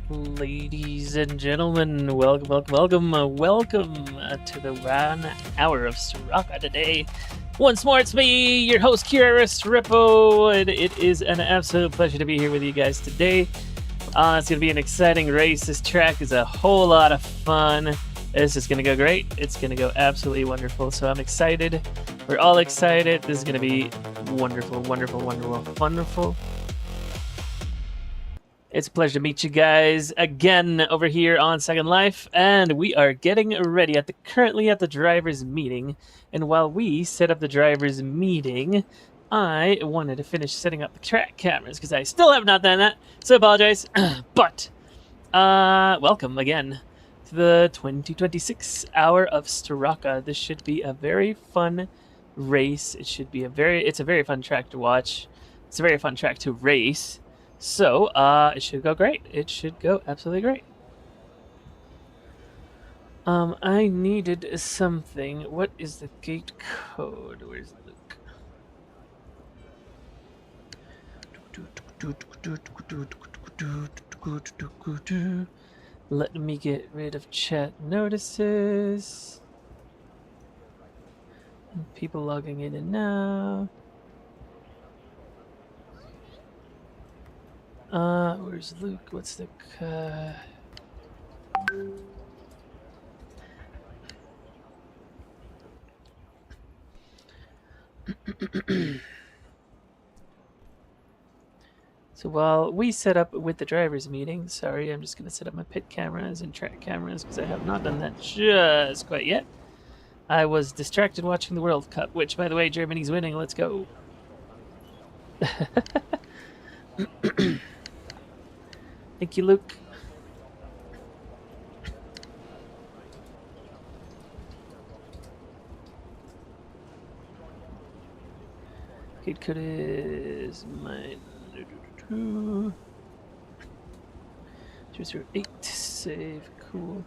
Ladies and gentlemen, welcome to the 1 hour of Strakka today. Once more, it's me, your host, Curious Rippo, and it is an absolute pleasure to be here with you guys today. It's going to be an exciting race. This track is a whole lot of fun. This is going to go great. It's going to go absolutely wonderful, so I'm excited. We're all excited. This is going to be wonderful. It's a pleasure to meet you guys again over here on Second Life, and we are getting ready currently at the driver's meeting. And while we set up the driver's meeting, I wanted to finish setting up the track cameras because I still have not done that, so I apologize. But welcome again to the 2026 hour of Strakka. This should be a very fun race. It's a very fun track to watch. It's a very fun track to race. So, it should go great. It should go absolutely great. I needed something. What is the gate code? Where's Luke? Let me get rid of chat notices. People logging in and now. Where's Luke? What's the So while we set up with the driver's meeting, sorry, I'm just going to set up my pit cameras and track cameras because I have not done that just quite yet. I was distracted watching the World Cup, which, by the way, Germany's winning. Let's go. Thank you, Luke. Gate code is mine. 208. Save. Cool.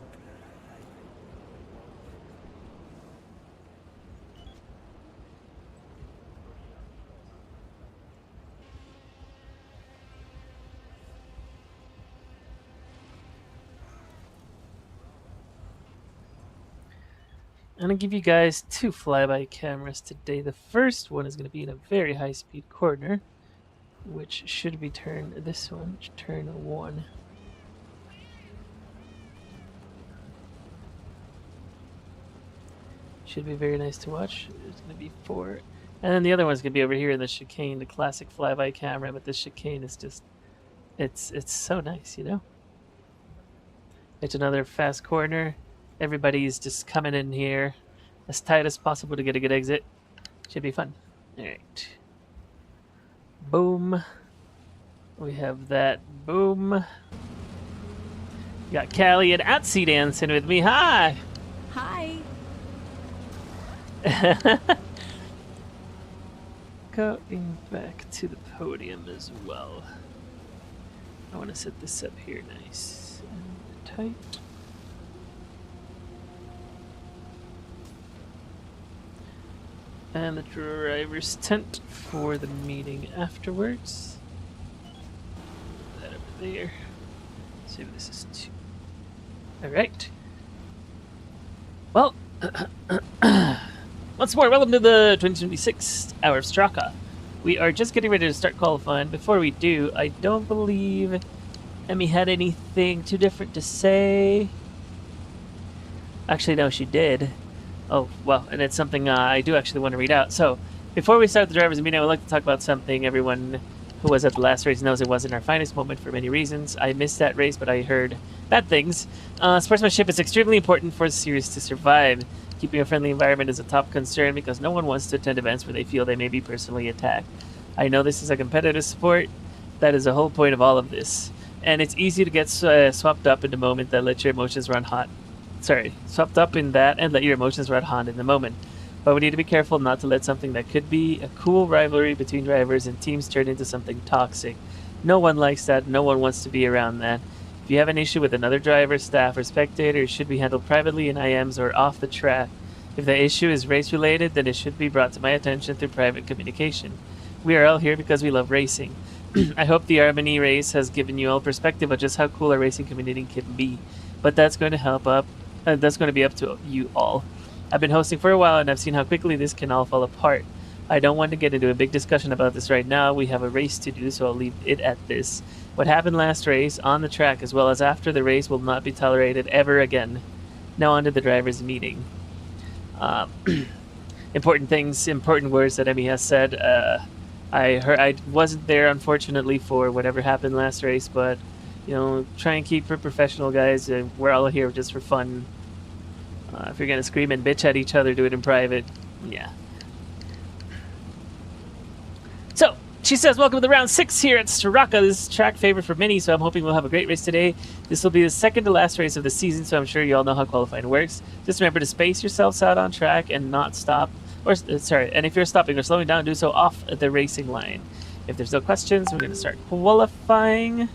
I'm going to give you guys 2 flyby cameras today. The first one is going to be in a very high-speed corner, which should be turn 1. Should be very nice to watch. There's going to be 4. And then the other one's going to be over here in the chicane, the classic flyby camera, but this chicane is just, it's so nice, you know? It's another fast corner. Everybody's just coming in here as tight as possible to get a good exit. Should be fun. Alright. Boom. We have that. Boom. Got Callie and Atsy dancing with me. Hi! Hi! Going back to the podium as well. I want to set this up here nice and tight. And the driver's tent for the meeting afterwards. Put that over there. See if this is 2. Alright. Well, once more, welcome to the 2026 hour of Strakka. We are just getting ready to start qualifying. Before we do, I don't believe Emmy had anything too different to say. Actually, no, she did. Oh, well, and it's something I do actually want to read out. So, before we start the driver's meeting, I would like to talk about something everyone who was at the last race knows it wasn't our finest moment for many reasons. I missed that race, but I heard bad things. Sportsmanship is extremely important for the series to survive. Keeping a friendly environment is a top concern because no one wants to attend events where they feel they may be personally attacked. I know this is a competitive sport. That is the whole point of all of this. And it's easy to get swept up in the moment that let your emotions run hot. Swept up in that and let your emotions run hot in the moment. But we need to be careful not to let something that could be a cool rivalry between drivers and teams turn into something toxic. No one likes that. No one wants to be around that. If you have an issue with another driver, staff, or spectator, it should be handled privately in IMs or off the track. If the issue is race-related, then it should be brought to my attention through private communication. We are all here because we love racing. I hope the Armani race has given you all perspective of just how cool our racing community can be. But that's going to help up. That's going to be up to you all. I've been hosting for a while, and I've seen how quickly this can all fall apart. I don't want to get into a big discussion about this right now. We have a race to do, so I'll leave it at this. What happened last race, on the track, as well as after the race, will not be tolerated ever again. Now on to the drivers' meeting. Important things, important words that Emmy has said. I wasn't there, unfortunately, for whatever happened last race, but try and keep it professional, guys. We're all here just for fun. If you're gonna scream and bitch at each other, do it in private. Yeah. So she says, "Welcome to the round 6 here at Strakka. This is track favorite for many, so I'm hoping we'll have a great race today. This will be the second to last race of the season, so I'm sure you all know how qualifying works. Just remember to space yourselves out on track and not stop." And if you're stopping or slowing down, do so off the racing line. If there's no questions, we're going to start qualifying.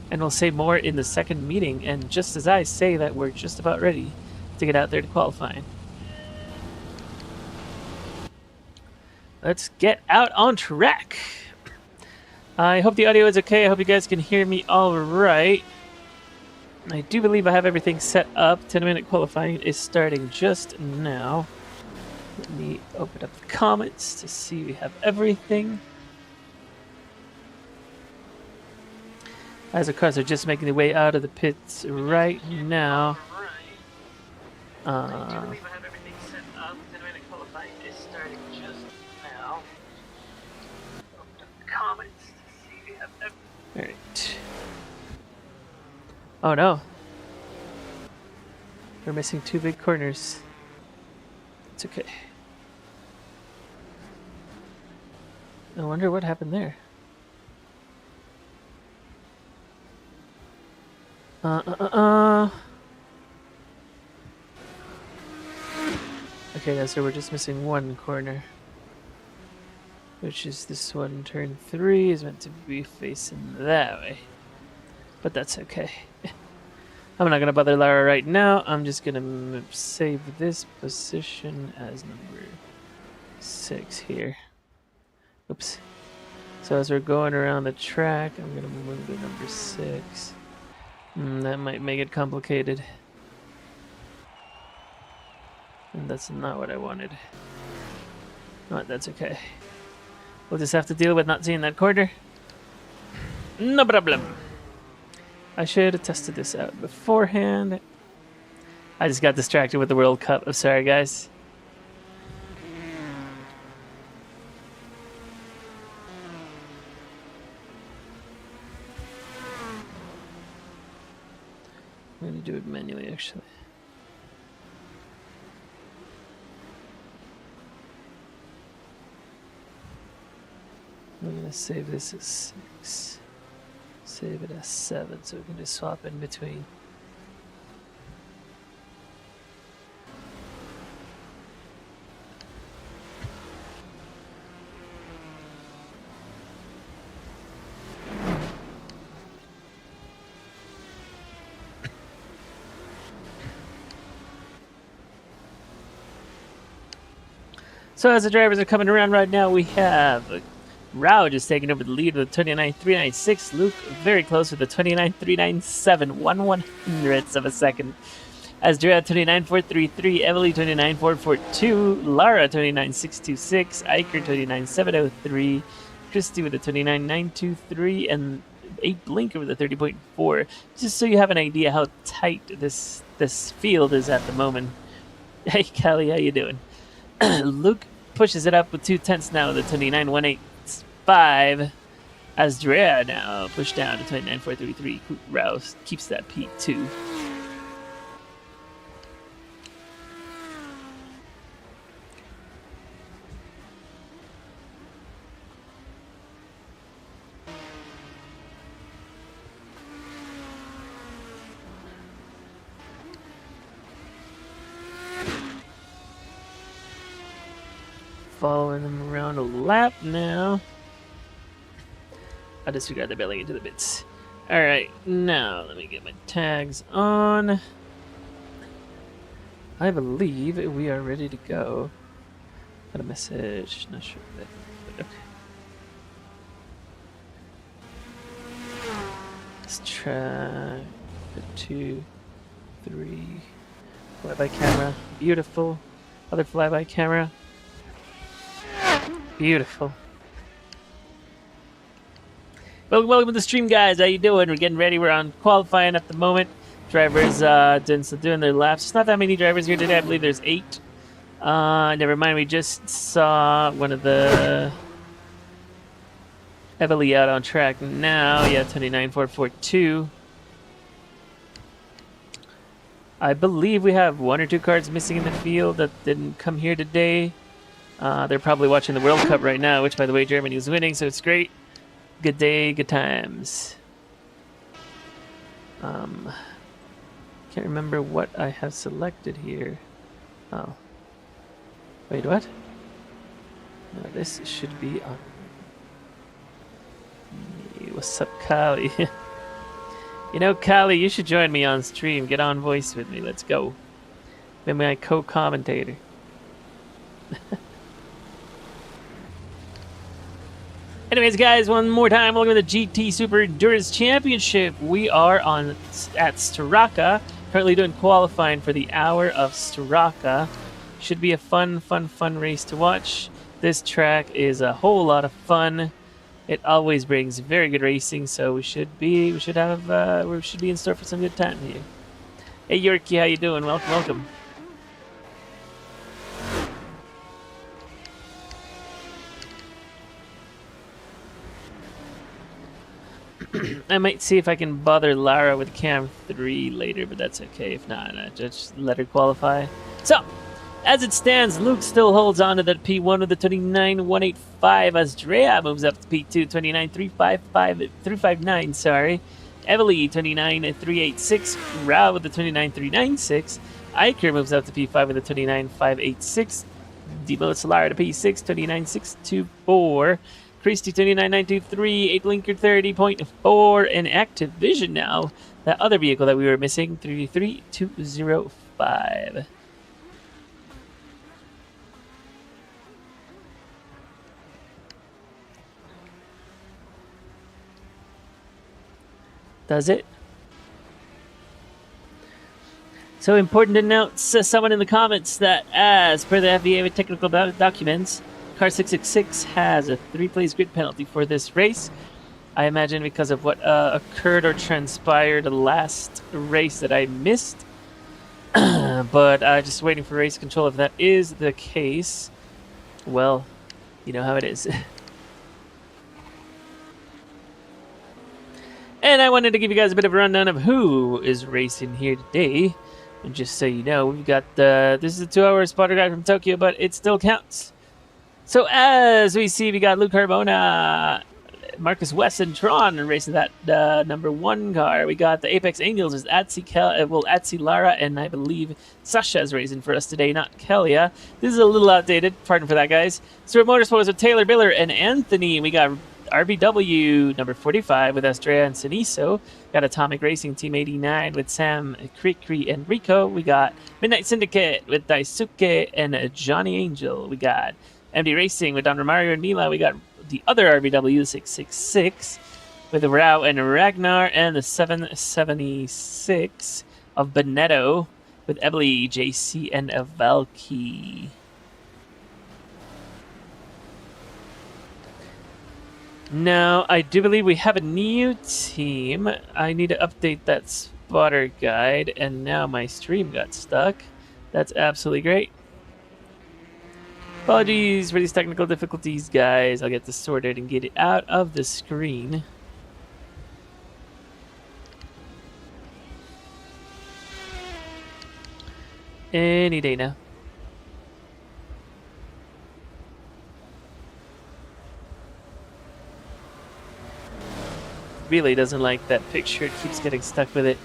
And we'll say more in the second meeting. And just as I say that, we're just about ready to get out there to qualifying. Let's get out on track. I hope the audio is okay. I hope you guys can hear me all right. I do believe I have everything set up. 10-minute qualifying is starting just now. Let me open up the comments to see we have everything. As the cars are just making their way out of the pits right now. I do believe I have everything set up. 10-minute qualifying is starting just now. Open up the comments to see we have everything. Alright. Oh no. We're missing 2 big corners. It's okay. I wonder what happened there. Okay, so we're just missing 1 corner. Which is this one. Turn 3 is meant to be facing that way. But that's okay. I'm not going to bother Lara right now. I'm just going to save this position as number 6 here. Oops. So as we're going around the track, I'm going to move to number 6. That might make it complicated. And that's not what I wanted. But that's okay. We'll just have to deal with not seeing that corner. No problem. I should have tested this out beforehand. I just got distracted with the World Cup. I'm sorry, guys. I'm going to do it manually, actually. I'm going to save this as 6. Save it as 7 so we can just swap in between. So as the drivers are coming around right now, we have Rao just taking over the lead with 29.396. Luke very close with the 29.397, 1/100th of a second. As Drea 29.433, Emily 29.442, Lara 29.626, Iker 29.703, Christy with a 29.923, and 8 Blinker with a 30.4. Just so you have an idea how tight this field is at the moment. Hey Kelly, how you doing? Luke pushes it up with 2/10 now, the 29.185. As Drea now pushed down to 29.433. Rouse keeps that P2. Following them around a lap now. I'll disregard the belly into the bits. Alright, now let me get my tags on. I believe we are ready to go. Got a message, not sure. But okay. track. 2, 3. Flyby camera. Beautiful. Other flyby camera. Beautiful. Welcome to the stream, guys. How you doing? We're getting ready. We're on qualifying at the moment. Drivers doing their laps. There's not that many drivers here today. I believe there's 8. Never mind. We just saw one of the heavily out on track now. Yeah, 29442. I believe we have 1 or 2 cars missing in the field that didn't come here today. They're probably watching the World Cup right now, which, by the way, Germany is winning, so it's great. Good day, good times. Can't remember what I have selected here. Oh. Wait, what? No, this should be on. Hey, what's up, Kali? You know, Kali, you should join me on stream. Get on voice with me. Let's go. Be my co-commentator. Anyways, guys, one more time, welcome to the GT Super Endurance Championship. We are at Strakka, currently doing qualifying for the Hour of Strakka. Should be a fun race to watch. This track is a whole lot of fun. It always brings very good racing, so we should be in store for some good time here. Hey Yorkie, how you doing? Welcome. I might see if I can bother Lara with Cam 3 later, but that's okay. If not, just let her qualify. So, as it stands, Luke still holds on to that P1 with the 29.185 as Drea moves up to P2, 29.359, sorry. Evely, 29.386. Rao with the 29.396. Iker moves up to P5 with the 29.586. Debo Solar to P6, 29.624. Christie, 29.923. 8 Blinker, 30.4. And Activision now, that other vehicle that we were missing, 33.205. Does it? So important to note, says someone in the comments, that as per the FVA with technical documents, Car 666 has a 3-place grid penalty for this race. I imagine because of what occurred or transpired last race that I missed. But just waiting for race control. If that is the case, well, you know how it is. And I wanted to give you guys a bit of a rundown of who is racing here today. And just so you know, we've got this is a 2-hour spotter guide from Tokyo, but it still counts. So as we see, we got Luke Carbona, Marcus Wesson, Tron racing that number 1 car. We got the Apex Angels is Atsi Lara, and I believe Sasha's racing for us today, not Kelia. This is a little outdated. Pardon for that, guys. Stuart Motorsports with Taylor Biller and Anthony. We got RBW number 45 with Estrella and Siniso. Got Atomic Racing Team 89 with Sam, Krikri, and Rico. We got Midnight Syndicate with Daisuke and Johnny Angel. We got MD Racing with Don Romario and Mila. We got the other RBW 666 with Rao and Ragnar, and the 776 of Benetto with Ebly, JC, and Valky. Now, I do believe we have a new team. I need to update that spotter guide, and now my stream got stuck. That's absolutely great. Apologies for these technical difficulties, guys. I'll get this sorted and get it out of the screen. Any day now. Really doesn't like that picture. It keeps getting stuck with it.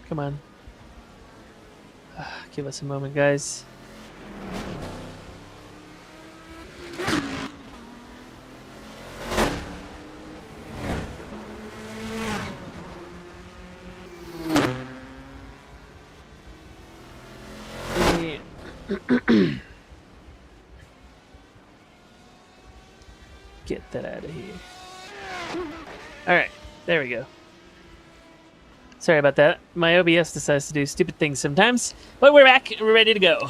Come on. Give us a moment, guys. Get that out of here. All right, there we go. Sorry about that. My OBS decides to do stupid things sometimes, but we're back. We're ready to go.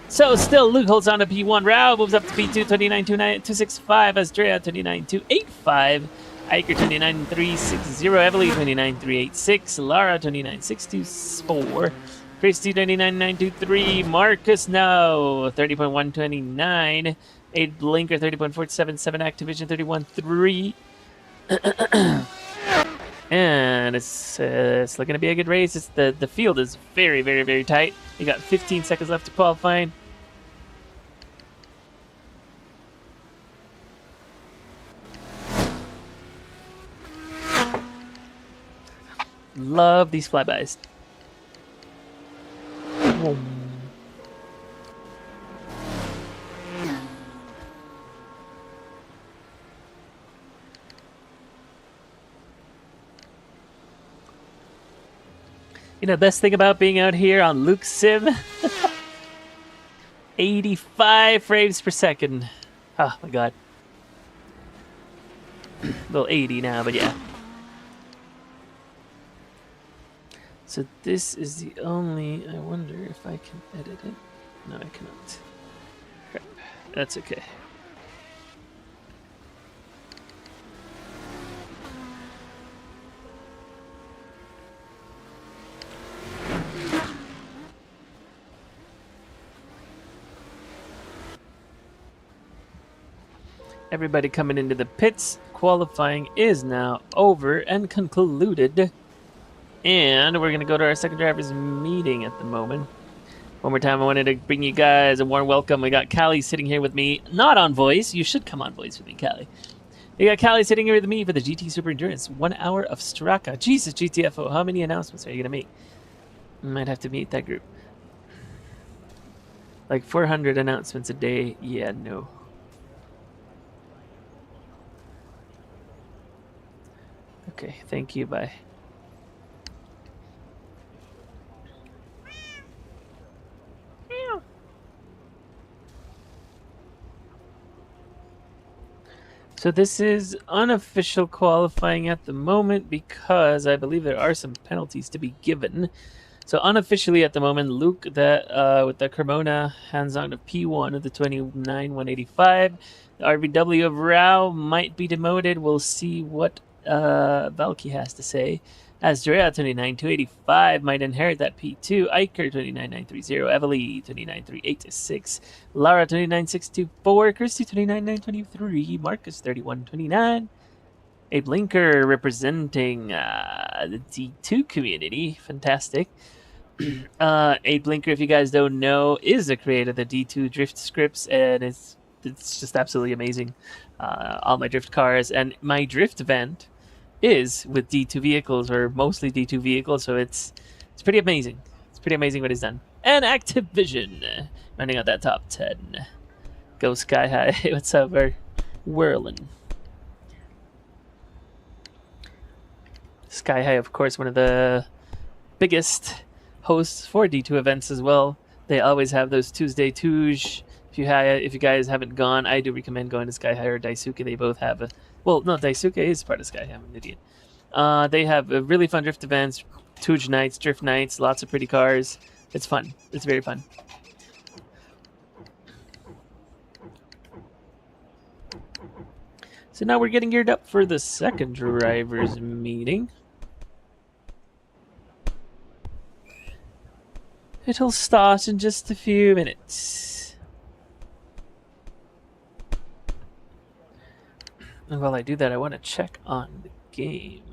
So still, Luke holds on to P1. Rao moves up to P2, 29.265. Astrea, 29.285. Iker, 29.360. Evely, 29.386. Lara, 29.624. Christy, 29.923. Marcus now, 30.129. 8 Blinker, 30.477. Activision, 31.3. And it's looking to be a good race. It's the field is very, very, very tight. You got 15 seconds left to qualify. Love these flybys. You know, the best thing about being out here on Luke's Sim, 85 frames per second. Oh my god. Well, 80 now, but yeah. So this is the only... I wonder if I can edit it. No, I cannot. Crap. That's okay. Everybody coming into the pits. Qualifying is now over and concluded. And we're going to go to our second driver's meeting at the moment. One more time, I wanted to bring you guys a warm welcome. We got Callie sitting here with me. Not on voice. You should come on voice with me, Callie. We got Callie sitting here with me for the GT Super Endurance. 1 hour of Strakka. Jesus, GTFO. How many announcements are you going to make? Might have to meet that group. Like 400 announcements a day. Yeah, no. Okay, thank you. Bye. So this is unofficial qualifying at the moment because I believe there are some penalties to be given. So unofficially at the moment, Luke that with the Cremona hands on to P1 of the 29.185. The RVW of Rao might be demoted. We'll see what Valky has to say. Astrea 29.285 might inherit that P2. Iker 29.930. Evely 29.386. Lara 29.624. Christy 29.923. Marcus 31.29. A Blinker representing the D2 community. Fantastic. A Blinker, if you guys don't know, is the creator of the D2 drift scripts, and it's just absolutely amazing. All my drift cars and my drift event is with D2 vehicles, or mostly D2 vehicles, so it's pretty amazing. It's pretty amazing what he's done. And Activision running out that top 10. Go Sky High. What's up, whirling? Sky High, of course, one of the biggest hosts for D2 events as well. They always have those Tuesday Touge. If you guys haven't gone, I do recommend going to Sky High or Daisuke. They both have well, no, Daisuke is part of Sky High. I'm an idiot. They have really fun drift events, Touge nights, drift nights, lots of pretty cars. It's fun. It's very fun. So now we're getting geared up for the second drivers meeting. It'll start in just a few minutes. And while I do that, I want to check on the game.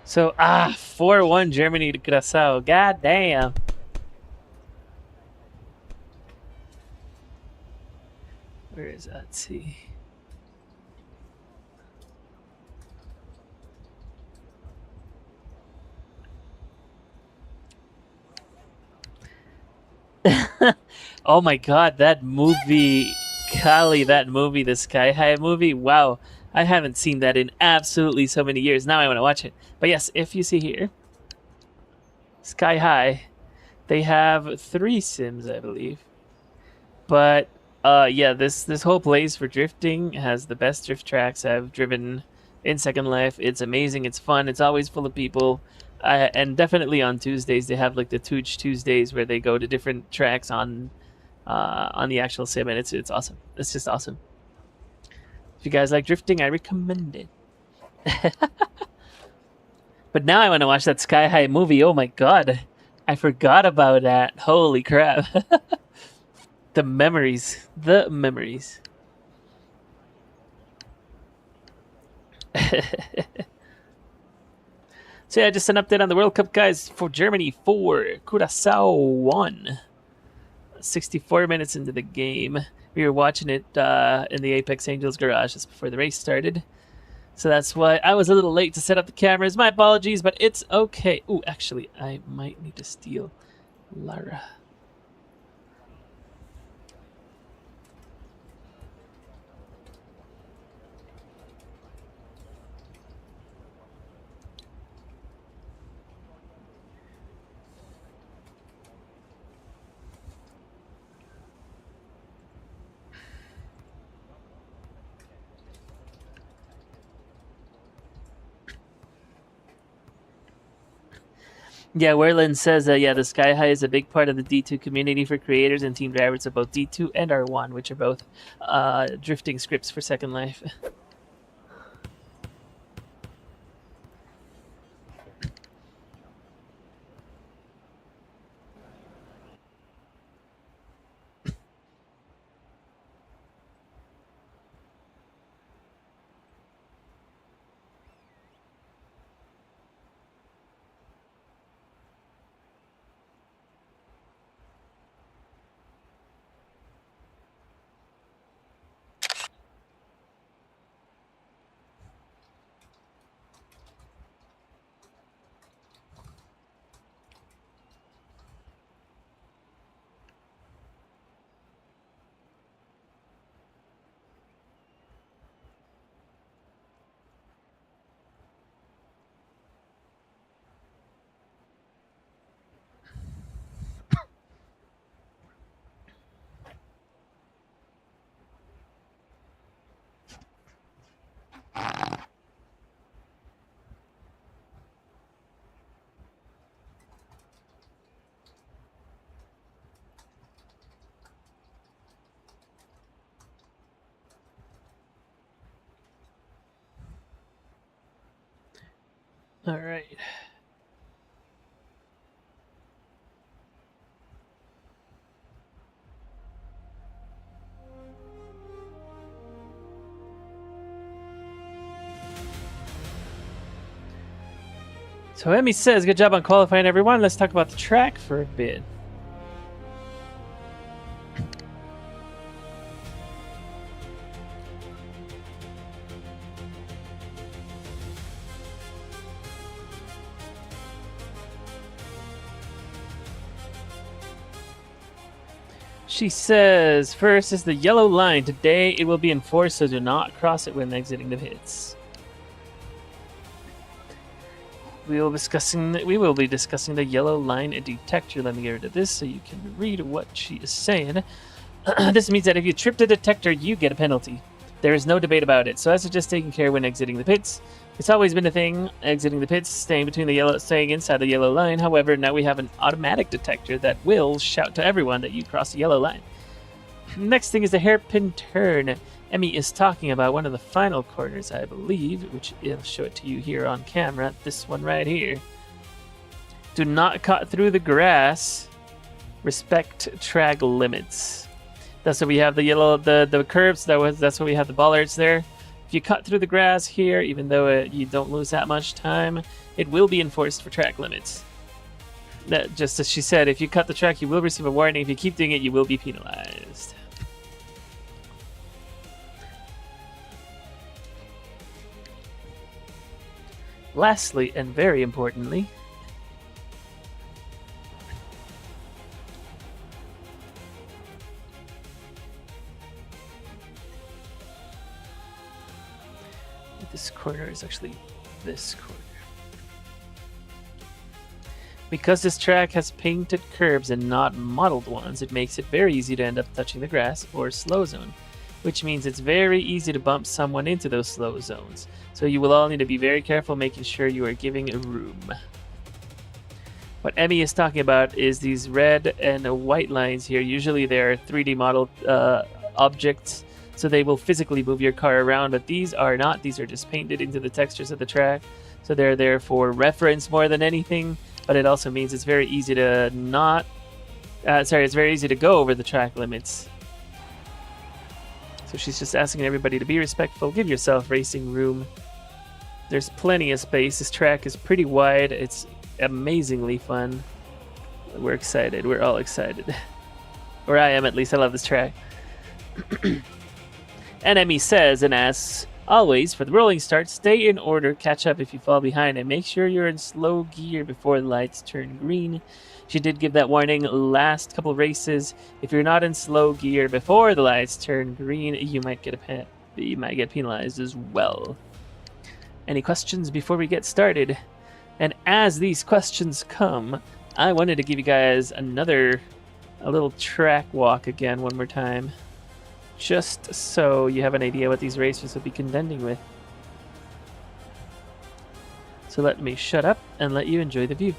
So, 4-1 Germany to Curaçao. God damn. Where is that? Let's see. Oh my god, that movie, Kali, that movie, the Sky High movie. Wow, I haven't seen that in absolutely so many years. Now I want to watch it. But yes, if you see here, Sky High, they have 3 sims, I believe. But yeah, this whole place for drifting has the best drift tracks I've driven in Second Life. It's amazing. It's fun. It's always full of people. And definitely on Tuesdays they have like the Tooch Tuesdays where they go to different tracks on the actual sim, and it's awesome. It's just awesome. If you guys like drifting, I recommend it. But now I want to watch that Sky High movie. Oh my god, I forgot about that. Holy crap. The memories. The memories. So yeah, just an update on the World Cup, guys. For Germany 4, Curaçao 1. 64 minutes into the game. We were watching it in the Apex Angels garage just before the race started. So that's why I was a little late to set up the cameras. My apologies, but it's okay. Ooh, actually, I might need to steal Lara. Yeah, Werlin says that, yeah, the Sky High is a big part of the D2 community for creators and team drivers of both D2 and R1, which are both drifting scripts for Second Life. All right. So Emmy says, good job on qualifying, everyone. Let's talk about the track for a bit. She says, first is the yellow line. Today it will be enforced, so do not cross it when exiting the pits. We will be discussing the yellow line detector. Let me get rid of this so you can read what she is saying. This means that if you trip the detector, you get a penalty. There is no debate about it. So as to just taking care when exiting the pits. It's always been a thing, exiting the pits, staying inside the yellow line. However, now we have an automatic detector that will shout to everyone that you cross the yellow line. Next thing is the hairpin turn. Emmy is talking about one of the final corners, I believe, which I'll show it to you here on camera. This one right here. Do not cut through the grass. Respect track limits. That's what we have the yellow, the curves. That's what we have the bollards there. If you cut through the grass here, even though you don't lose that much time, it will be enforced for track limits. That, just as she said, if you cut the track, you will receive a warning. If you keep doing it, you will be penalized. Lastly, and very importantly, this corner is actually this corner. Because this track has painted curbs and not modeled ones, it makes it very easy to end up touching the grass or slow zone, which means it's very easy to bump someone into those slow zones. So you will all need to be very careful making sure you are giving room. What Emmy is talking about is these red and white lines here. Usually they're 3D modeled objects, so they will physically move your car around, but these are not. These are just painted into the textures of the track, so they're there for reference more than anything, but it also means it's very easy to not... it's very easy to go over the track limits. So she's just asking everybody to be respectful, give yourself racing room. There's plenty of space. This track is pretty wide. It's amazingly fun. We're excited. We're all excited. Or I am, at least. I love this track. Enemy says and asks, always, for the rolling start, stay in order, catch up if you fall behind, and make sure you're in slow gear before the lights turn green. She did give that warning last couple races. If you're not in slow gear before the lights turn green, you might get penalized as well. Any questions before we get started? And as these questions come, I wanted to give you guys a little track walk again one more time, just so you have an idea what these racers will be contending with. So let me shut up and let you enjoy the view.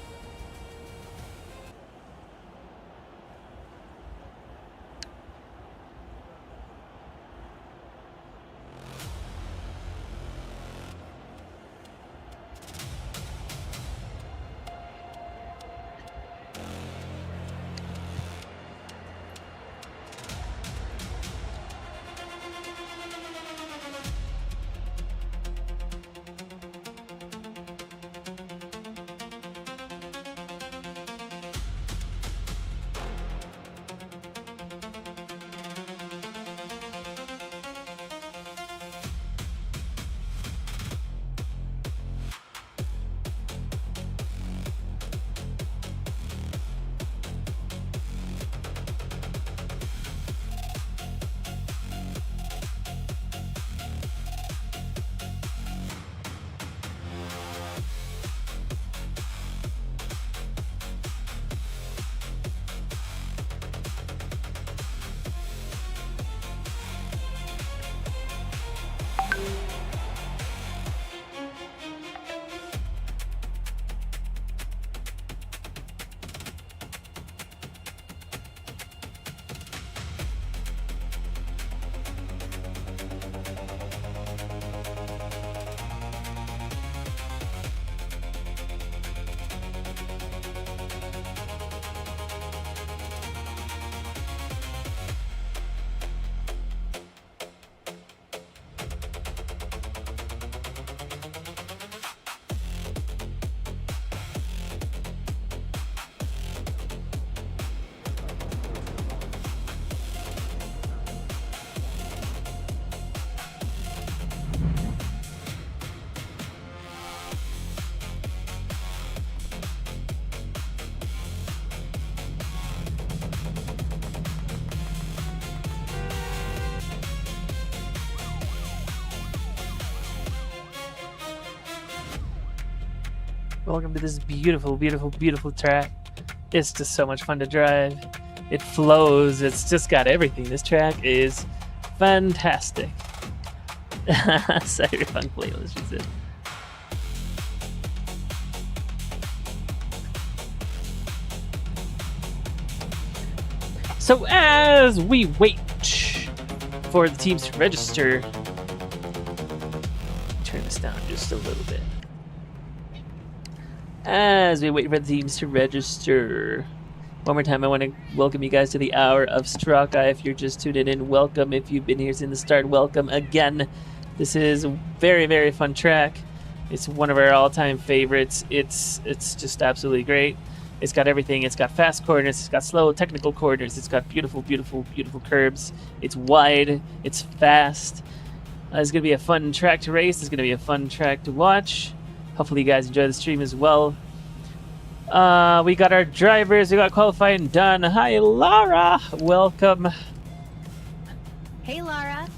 Welcome to this beautiful, beautiful, beautiful track. It's just so much fun to drive. It flows. It's just got everything. This track is fantastic. Cyberpunk playlist, she said. So as we wait for the teams to register, turn this down just a little bit. As we wait for the teams to register, one more time, I want to welcome you guys to the Hour of Strakka. If you're just tuning in, welcome. If you've been here since the start, welcome again. This is a very, very fun track. It's one of our all-time favorites. It's just absolutely great. It's got everything. It's got fast corners. It's got slow technical corners. It's got beautiful, beautiful, beautiful curbs. It's wide. It's fast. It's going to be a fun track to race. It's going to be a fun track to watch. Hopefully you guys enjoy the stream as well. We got our drivers. We got qualifying done. Hi, Lara. Welcome. Hey, Lara.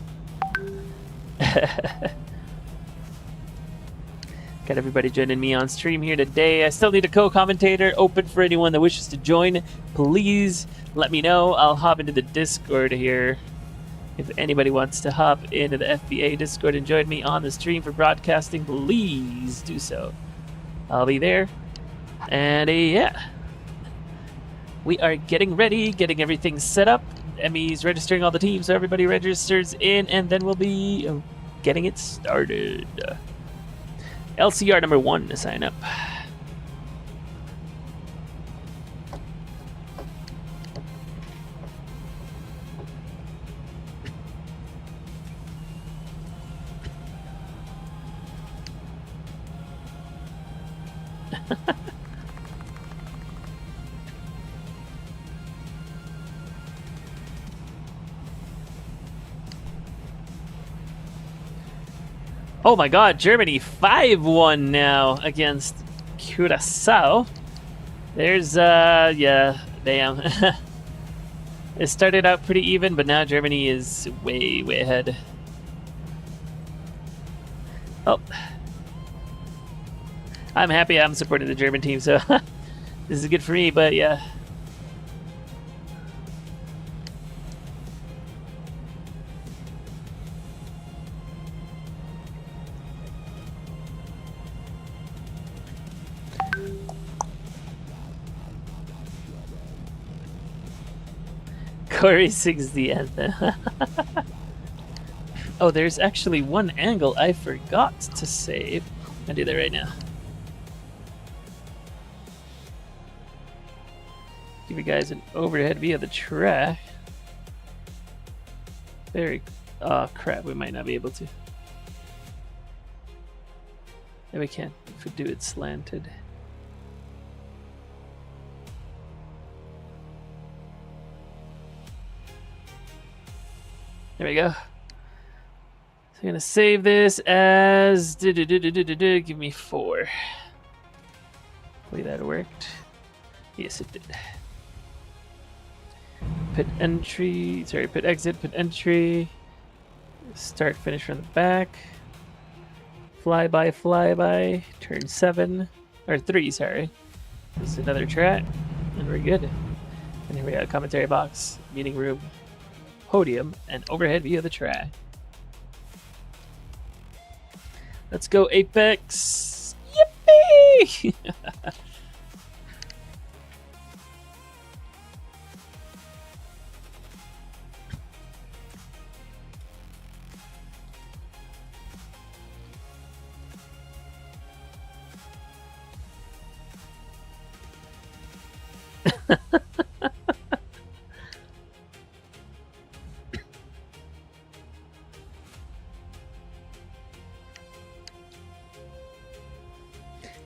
Got everybody joining me on stream here today. I still need a co-commentator open for anyone that wishes to join. Please let me know. I'll hop into the Discord here. If anybody wants to hop into the FBA Discord and join me on the stream for broadcasting, please do so. I'll be there. And yeah, we are getting ready, getting everything set up. Emmy's registering all the teams, so everybody registers in, and then we'll be getting it started. LCR number 1 to sign up. Oh my god, Germany 5-1 now against Curacao. There's, yeah, damn. It started out pretty even, but now Germany is way, way ahead. Oh. I'm happy I'm supporting the German team, so this is good for me, but yeah. Corey sings the anthem. Oh, there's actually one angle I forgot to save. I'll do that right now. Give you guys an overhead view of the track. Oh crap, we might not be able to. Yeah, we can if we do it slanted. There we go. So I'm gonna save this as give me 4. Hopefully that worked. Yes, it did. Pit entry, sorry, pit exit, pit entry. Start, finish from the back. Flyby, turn 7 or 3. Sorry. This is another track, and we're good. And here we got a commentary box, meeting room, podium, and overhead view of the track. Let's go, Apex! Yippee!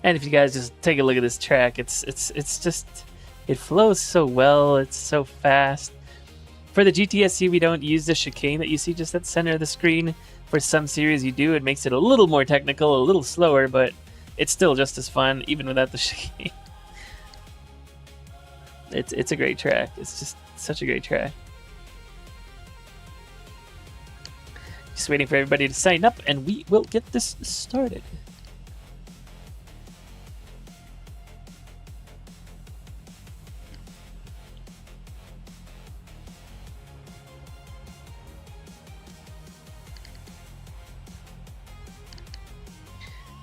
And if you guys just take a look at this track, it's just, it flows so well. It's so fast. For the GTSE, we don't use the chicane that you see just at the center of the screen. For some series you do. It makes it a little more technical, a little slower, but it's still just as fun, even without the chicane. It's a great track. It's just such a great track. Just waiting for everybody to sign up, and we will get this started.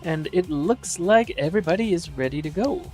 And it looks like everybody is ready to go.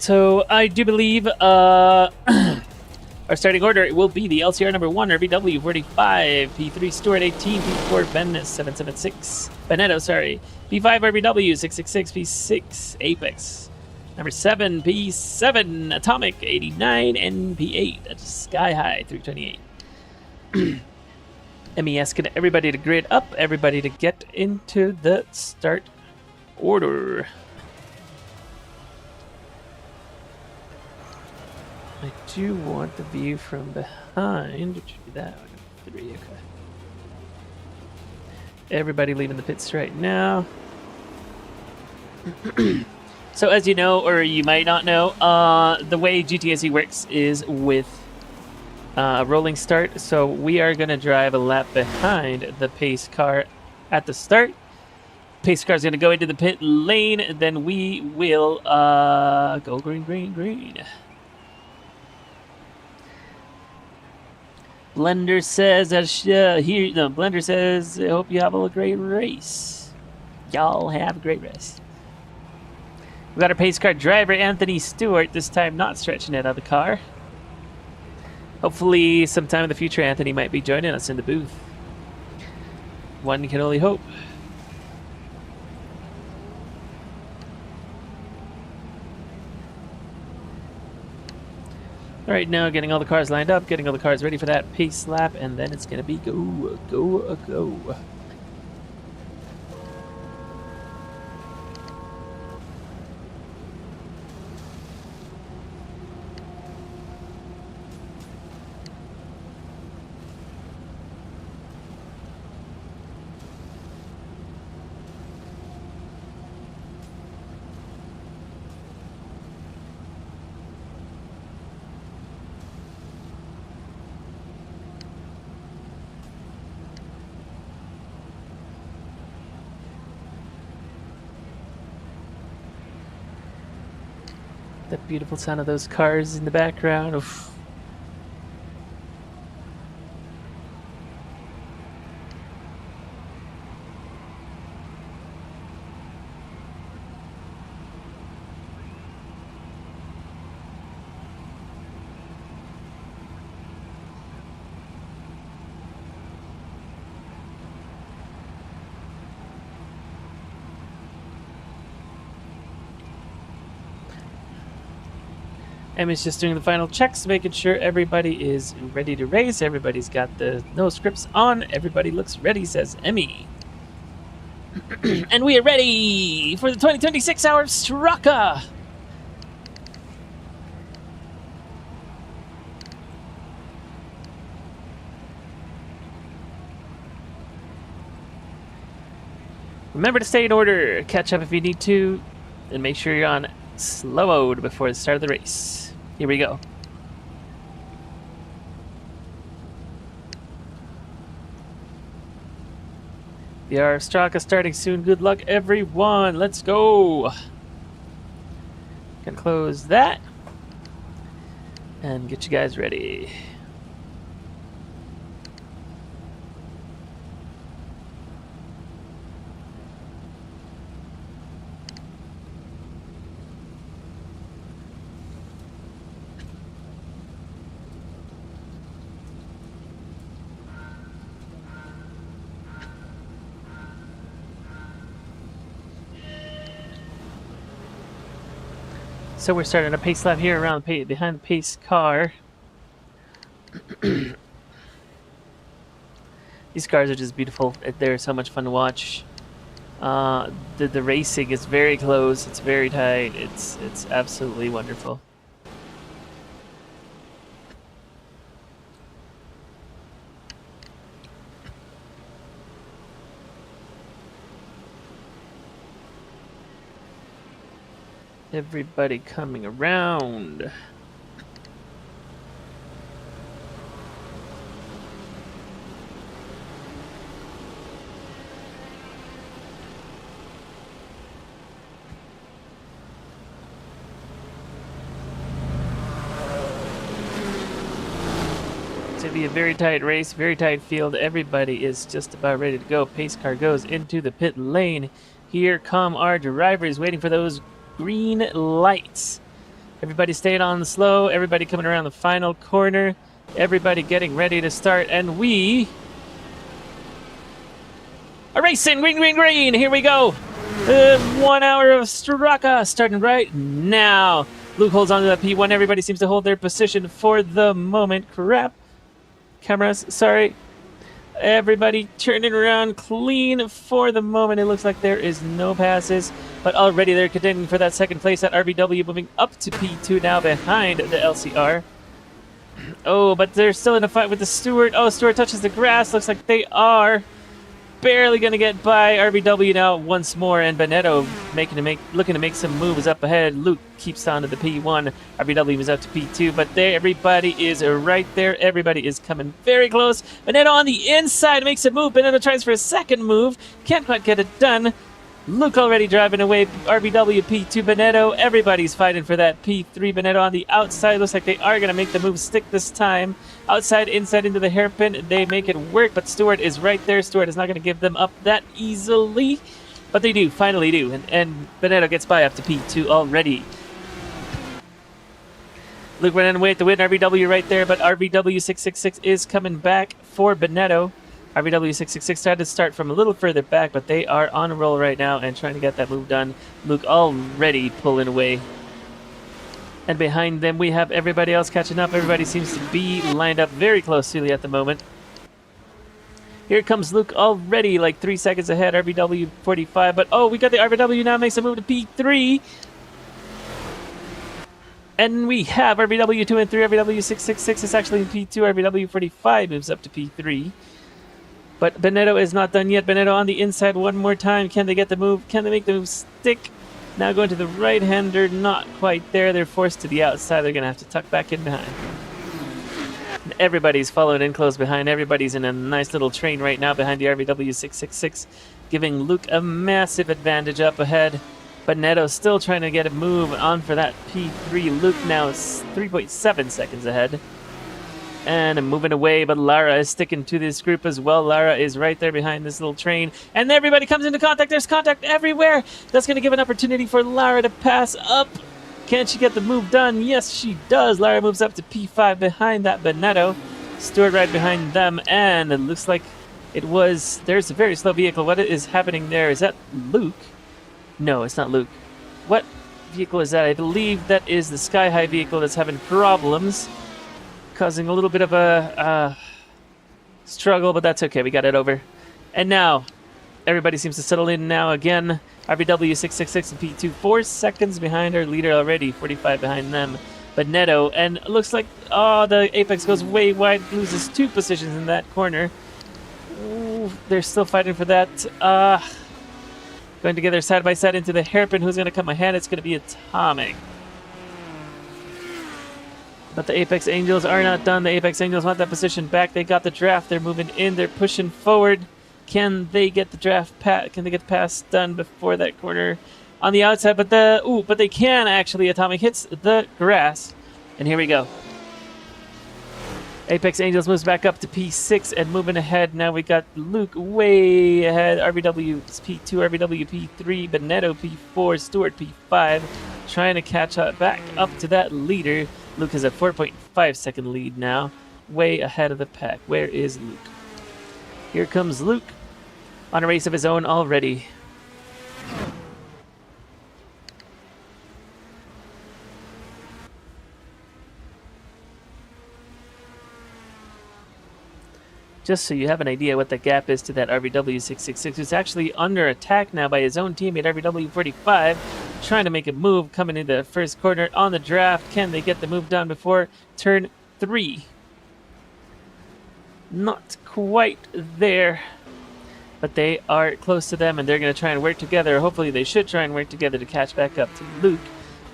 So I do believe our starting order will be the LCR number 1, RBW 45, P3 Stewart 18, P4 Ben 776, Benetto, sorry, P5 RBW 666, P6 Apex, number 7 P7 Atomic 89, and P8 Sky High 328. MES, get everybody to grid up, everybody to get into the start order. I do want the view from behind. It should be that one. 3, okay. Everybody leaving the pits right now. So as you know, or you might not know, the way GTSE works is with a rolling start. So we are going to drive a lap behind the pace car at the start. Pace car is going to go into the pit lane, and then we will go green, green, green. Blender says, Blender says, I hope you have a great race. Y'all have a great race. We got our pace car driver, Anthony Stewart, this time not stretching it out of the car. Hopefully, sometime in the future, Anthony might be joining us in the booth. One can only hope. All right, now getting all the cars lined up, getting all the cars ready for that pace lap, and then it's going to be go, go, go. That beautiful sound of those cars in the background. Oof. Emmy's just doing the final checks, making sure everybody is ready to race. Everybody's got the no scripts on. Everybody looks ready, says Emmy. And we are ready for the 2026 hour of Strakka. Remember to stay in order, catch up if you need to, and make sure you're on slow mode before the start of the race. Here we go. The hour of Strakka starting soon. Good luck, everyone. Let's go. Gonna close that and get you guys ready. So we're starting a pace lap here around behind the pace car. These cars are just beautiful. They're so much fun to watch. The racing is very close. It's very tight. It's absolutely wonderful. Everybody coming around. It's going to be a very tight race, very tight field. Everybody is just about ready to go. Pace car goes into the pit lane. Here come our drivers waiting for those green lights. Everybody staying on the slow. Everybody coming around the final corner. Everybody getting ready to start. And we are racing. Green, green, green. Here we go. 1 hour of Strakka starting right now. Luke holds onto that P1. Everybody seems to hold their position for the moment. Crap. Cameras, sorry. Everybody turning around clean for the moment. It looks like there is no passes, but already they're contending for that second place at RBW, moving up to P2 now behind the LCR. Oh, but they're still in a fight with the Stewart. Oh, Stewart touches the grass. Looks like they are barely going to get by RBW now once more, and Benetto looking to make some moves up ahead. Luke keeps on to the P1. RBW is up to P2, but everybody is right there. Everybody is coming very close. Benetto on the inside makes a move. Benetto tries for a second move. Can't quite get it done. Luke already driving away. RBW P2 Benetto. Everybody's fighting for that P3. Benetto on the outside. Looks like they are going to make the move stick this time. Outside, inside into the hairpin. They make it work, but Stewart is right there. Stewart is not going to give them up that easily. But they do, finally do. And Benetto gets by up to P2 already. Luke running away to win. RBW right there, but RBW 666 is coming back for Benetto. RBW 666 tried to start from a little further back, but they are on a roll right now and trying to get that move done. Luke already pulling away. And behind them, we have everybody else catching up. Everybody seems to be lined up very closely at the moment. Here comes Luke already, like 3 seconds ahead. RBW 45, but oh, we got the RBW now makes a move to P3. And we have RBW 2 and 3. RBW 666 is actually in P2. RBW 45 moves up to P3. But Benetto is not done yet. Benetto on the inside one more time. Can they get the move? Can they make the move stick? Now going to the right-hander. Not quite there. They're forced to the outside. They're going to have to tuck back in behind. And everybody's following in close behind. Everybody's in a nice little train right now behind the RBW 666, giving Luke a massive advantage up ahead. Benetto still trying to get a move on for that P3. Luke now is 3.7 seconds ahead. And moving away, but Lara is sticking to this group as well. Lara is right there behind this little train. And everybody comes into contact. There's contact everywhere. That's going to give an opportunity for Lara to pass up. Can she get the move done? Yes, she does. Lara moves up to P5 behind that Benetto. Stewart right behind them. And it looks like there's a very slow vehicle. What is happening there? Is that Luke? No, it's not Luke. What vehicle is that? I believe that is the Sky High vehicle that's having problems, causing a little bit of a struggle, but that's okay. We got it over. And now, everybody seems to settle in now again. RBW 666 and P2, 4 seconds behind our leader already, 45 behind them. Benetto, and it looks like, the Apex goes way wide, loses 2 positions in that corner. Ooh, they're still fighting for that. Going together side by side into the hairpin. Who's going to come ahead? It's going to be Atomic. But the Apex Angels are not done. The Apex Angels want that position back. They got the draft. They're moving in. They're pushing forward. Can they get the draft Can they get the pass done before that corner on the outside? But they can actually. Atomic hits the grass, and here we go. Apex Angels moves back up to P6 and moving ahead. Now we got Luke way ahead. RBW P2, RBW P3, Benetto P4, Stewart P5, trying to catch up back up to that leader. Luke has a 4.5 second lead now, way ahead of the pack. Where is Luke? Here comes Luke on a race of his own already. Just so you have an idea what the gap is to that RBW 666, who's actually under attack now by his own teammate RBW 45, trying to make a move, coming into the first corner on the draft. Can they get the move done before turn 3? Not quite there, but they are close to them, and they're going to try and work together. Hopefully they should try and work together to catch back up to Luke.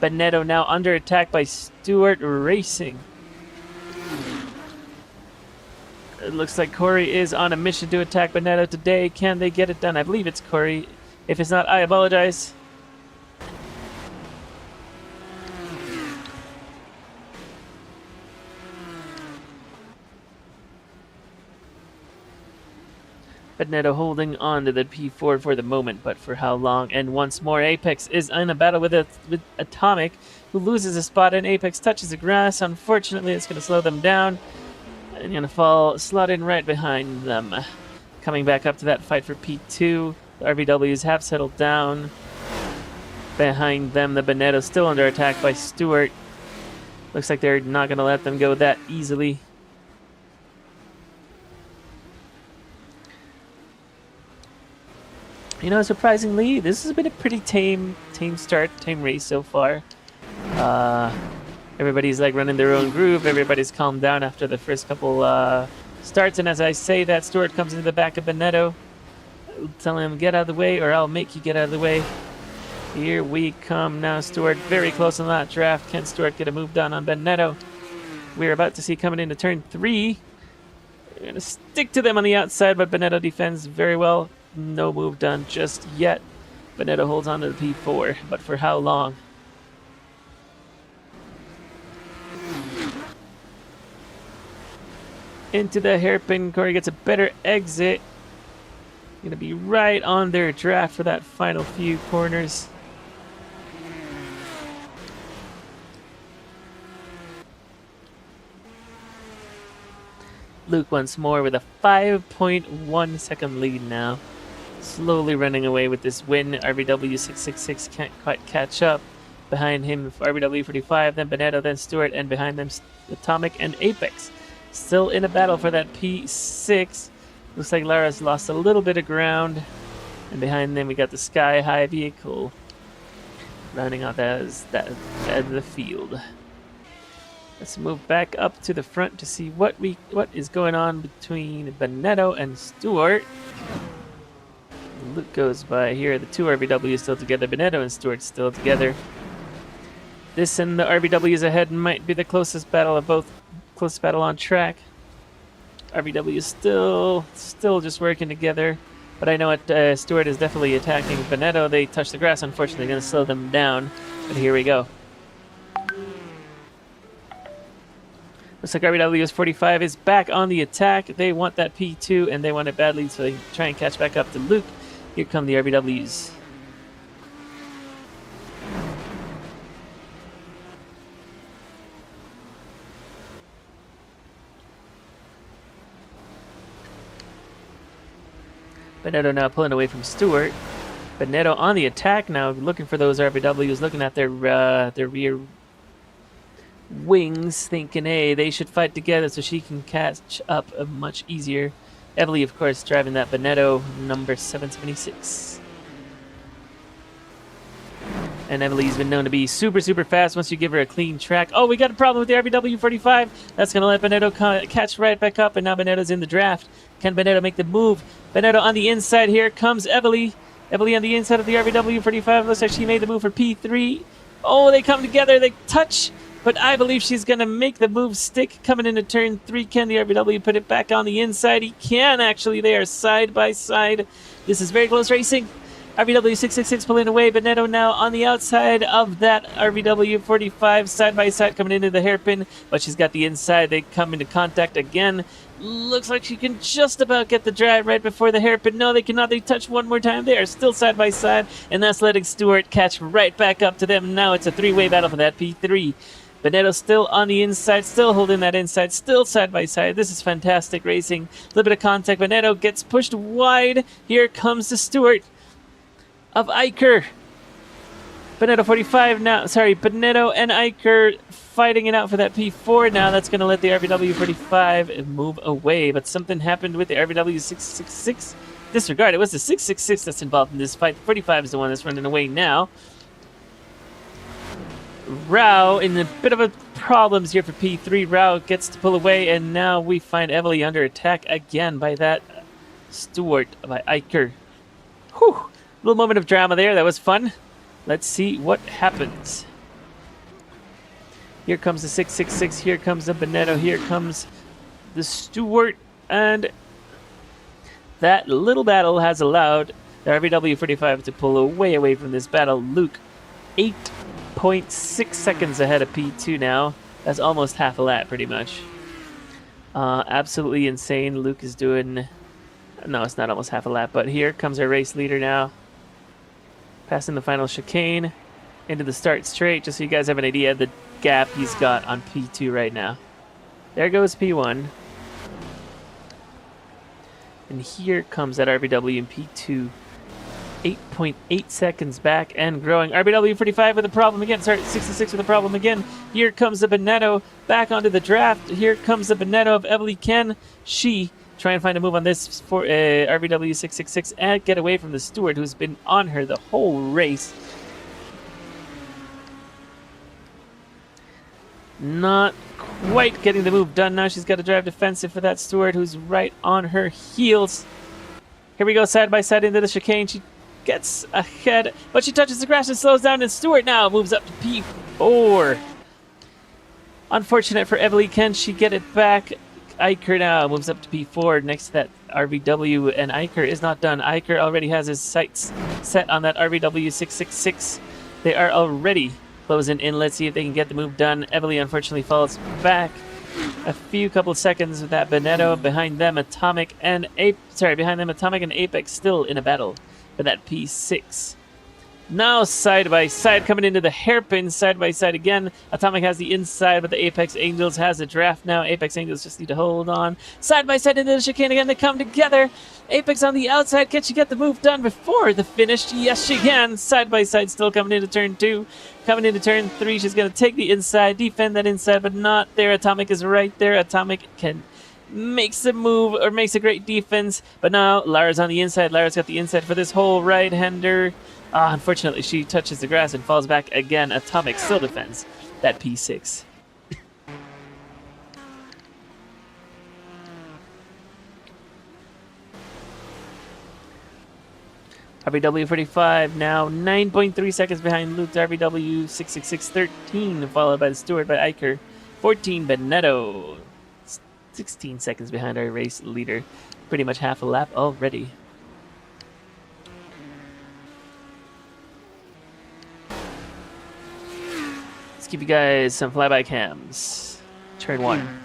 Benetto now under attack by Stewart Racing. It looks like Corey is on a mission to attack Benetto today. Can they get it done? I believe it's Corey. If it's not, I apologize. Benetto holding on to the P4 for the moment, but for how long? And once more, Apex is in a battle with Atomic, who loses a spot, and Apex touches the grass. Unfortunately, it's going to slow them down, and going to fall, slot in right behind them. Coming back up to that fight for P2, the RVWs have settled down. Behind them, the Benetto still under attack by Stewart. Looks like they're not going to let them go that easily. You know, surprisingly, this has been a pretty tame race so far. Everybody's like running their own groove. Everybody's calmed down after the first couple starts. And as I say that, Stewart comes into the back of Benetto, telling him, get out of the way or I'll make you get out of the way. Here we come now. Stewart very close on that draft. Can Stewart get a move done on Benetto? We're about to see coming into turn 3. We're going to stick to them on the outside, but Benetto defends very well. No move done just yet. Benetto holds on to the P4, but for how long? Into the hairpin. Corey gets a better exit. Going to be right on their draft for that final few corners. Luke once more with a 5.1 second lead now. Slowly running away with this win. RVW 666 can't quite catch up. Behind him, RVW 45, then Benetto, then Stewart, and behind them, Atomic and Apex. Still in a battle for that P6. Looks like Lara's lost a little bit of ground. And behind them, we got the Sky High vehicle. Rounding out that of the field. Let's move back up to the front to see what is going on between Benetto and Stewart. Luke goes by here. The two RVWs still together. Benetto and Stewart still together. This and the RVWs ahead might be the closest battle of both. Closest battle on track. RVW is still just working together. But I know Stewart is definitely attacking Benetto. They touch the grass. Unfortunately, going to slow them down. But here we go. Looks like RVW's 45 is back on the attack. They want that P2, and they want it badly, so they try and catch back up to Luke. Here come the RVWs. Benetto now pulling away from Stewart. Benetto on the attack now, looking for those RVWs, looking at their rear wings, thinking, hey, they should fight together so she can catch up much easier. Evely, of course, driving that Benetto number 776. And Evely's been known to be super, super fast once you give her a clean track. Oh, we got a problem with the RVW 45. That's going to let Benetto catch right back up, and now Benetto's in the draft. Can Benetto make the move? Benetto on the inside. Here comes Evely. Evely on the inside of the RVW 45. Looks like she made the move for P3. Oh, they come together. They touch. But I believe she's going to make the move stick coming into turn 3. Can the RVW put it back on the inside? He can, actually. They are side by side. This is very close racing. RVW 666 pulling away. Benetto now on the outside of that RVW 45, side by side coming into the hairpin. But she's got the inside. They come into contact again. Looks like she can just about get the drive right before the hairpin. No, they cannot. They touch one more time. They are still side by side. And that's letting Stewart catch right back up to them. Now it's a three-way battle for that P3. Benetto still on the inside, still holding that inside, still side by side. This is fantastic racing. A little bit of contact. Benetto gets pushed wide. Here comes the Stewart of Iker. Benetto 45 now. Sorry, Benetto and Iker fighting it out for that P4 now. That's going to let the RVW 45 move away. But something happened with the RVW 666. Disregard. It was the 666 that's involved in this fight. 45 is the one that's running away now. Rao in a bit of a problems here for P3. Rao gets to pull away, and now we find Evely under attack again by that Stewart, by Iker. Whew. Little moment of drama there. That was fun. Let's see what happens. Here comes the 666. Here comes the Benetto. Here comes the Stewart. And that little battle has allowed the RVW 45 to pull away from this battle. Luke, 8.6 seconds ahead of P2 now. That's almost half a lap, pretty much. Absolutely insane. Luke is doing No, it's not almost half a lap, but here comes our race leader now. Passing the final chicane into the start straight, just so you guys have an idea of the gap he's got on P2 right now. There goes P1. And here comes that RBW in P2. 8.8 seconds back and growing. RBW 45 with a problem again. Sorry, 66 with a problem again. Here comes the Bonetto back onto the draft. Here comes the Bonetto of Emily Ken. She try and find a move on this for RBW 666 and get away from the Stewart, who's been on her the whole race. Not quite getting the move done. Now she's got to drive defensive for that Stewart, who's right on her heels. Here we go, side by side into the chicane. She gets ahead, but she touches the grass and slows down, and Stewart now moves up to P4. Unfortunate for Emily Ken, she get it back. Iker now moves up to P4 next to that RBW, and Iker is not done. Iker already has his sights set on that RBW 666. They are already closing in. Let's see if they can get the move done. Emily unfortunately falls back a couple seconds with that Bonetto. Behind them, Atomic and Apex still in a battle for that P6. Now side by side, coming into the hairpin, side by side again. Atomic has the inside, but the Apex Angels has the draft now. Apex Angels just need to hold on. Side by side into the chicane again, they come together. Apex on the outside, can she get the move done before the finish? Yes, she can. Side by side, still coming into turn 2. Coming into turn 3, she's going to take the inside, defend that inside, but not there. Atomic is right there. Atomic makes a move, or makes a great defense, but now Lara's on the inside. Lara's got the inside for this whole right-hander. Unfortunately, she touches the grass and falls back again. Atomic still defends that P6. RBW 45 now 9.3 seconds behind Luke. RBW 666 13, followed by the Stewart by Iker. 14 Bonetto. 16 seconds behind our race leader. Pretty much half a lap already. Let's give you guys some flyby cams. Turn 1.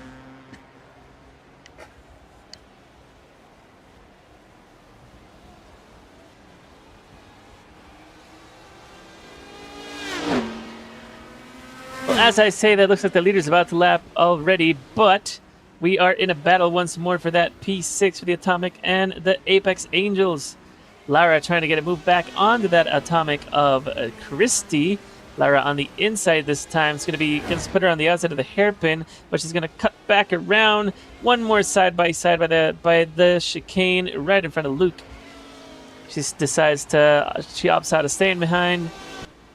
Well, as I say, that looks like the leader's about to lap already, but we are in a battle once more for that P6 for the Atomic and the Apex Angels. Lara trying to get a move back onto that Atomic of Christie. Lara on the inside this time. It's going to put her on the outside of the hairpin, but she's going to cut back around. One more side by side by the chicane right in front of Luke. She opts out of staying behind.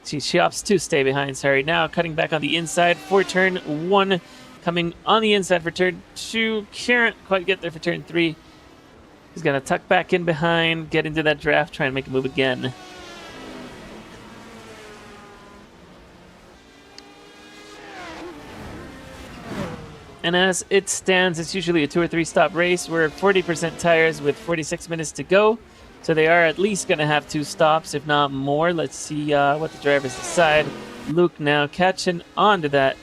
She opts to stay behind, sorry. Now cutting back on the inside for turn 1. Coming on the inside for turn 2. Can't quite get there for turn 3. He's going to tuck back in behind, get into that draft, try and make a move again. And as it stands, it's usually a 2 or 3 stop race. We're at 40% tires with 46 minutes to go. So they are at least going to have 2 stops, if not more. Let's see what the drivers decide. Luke now catching on to that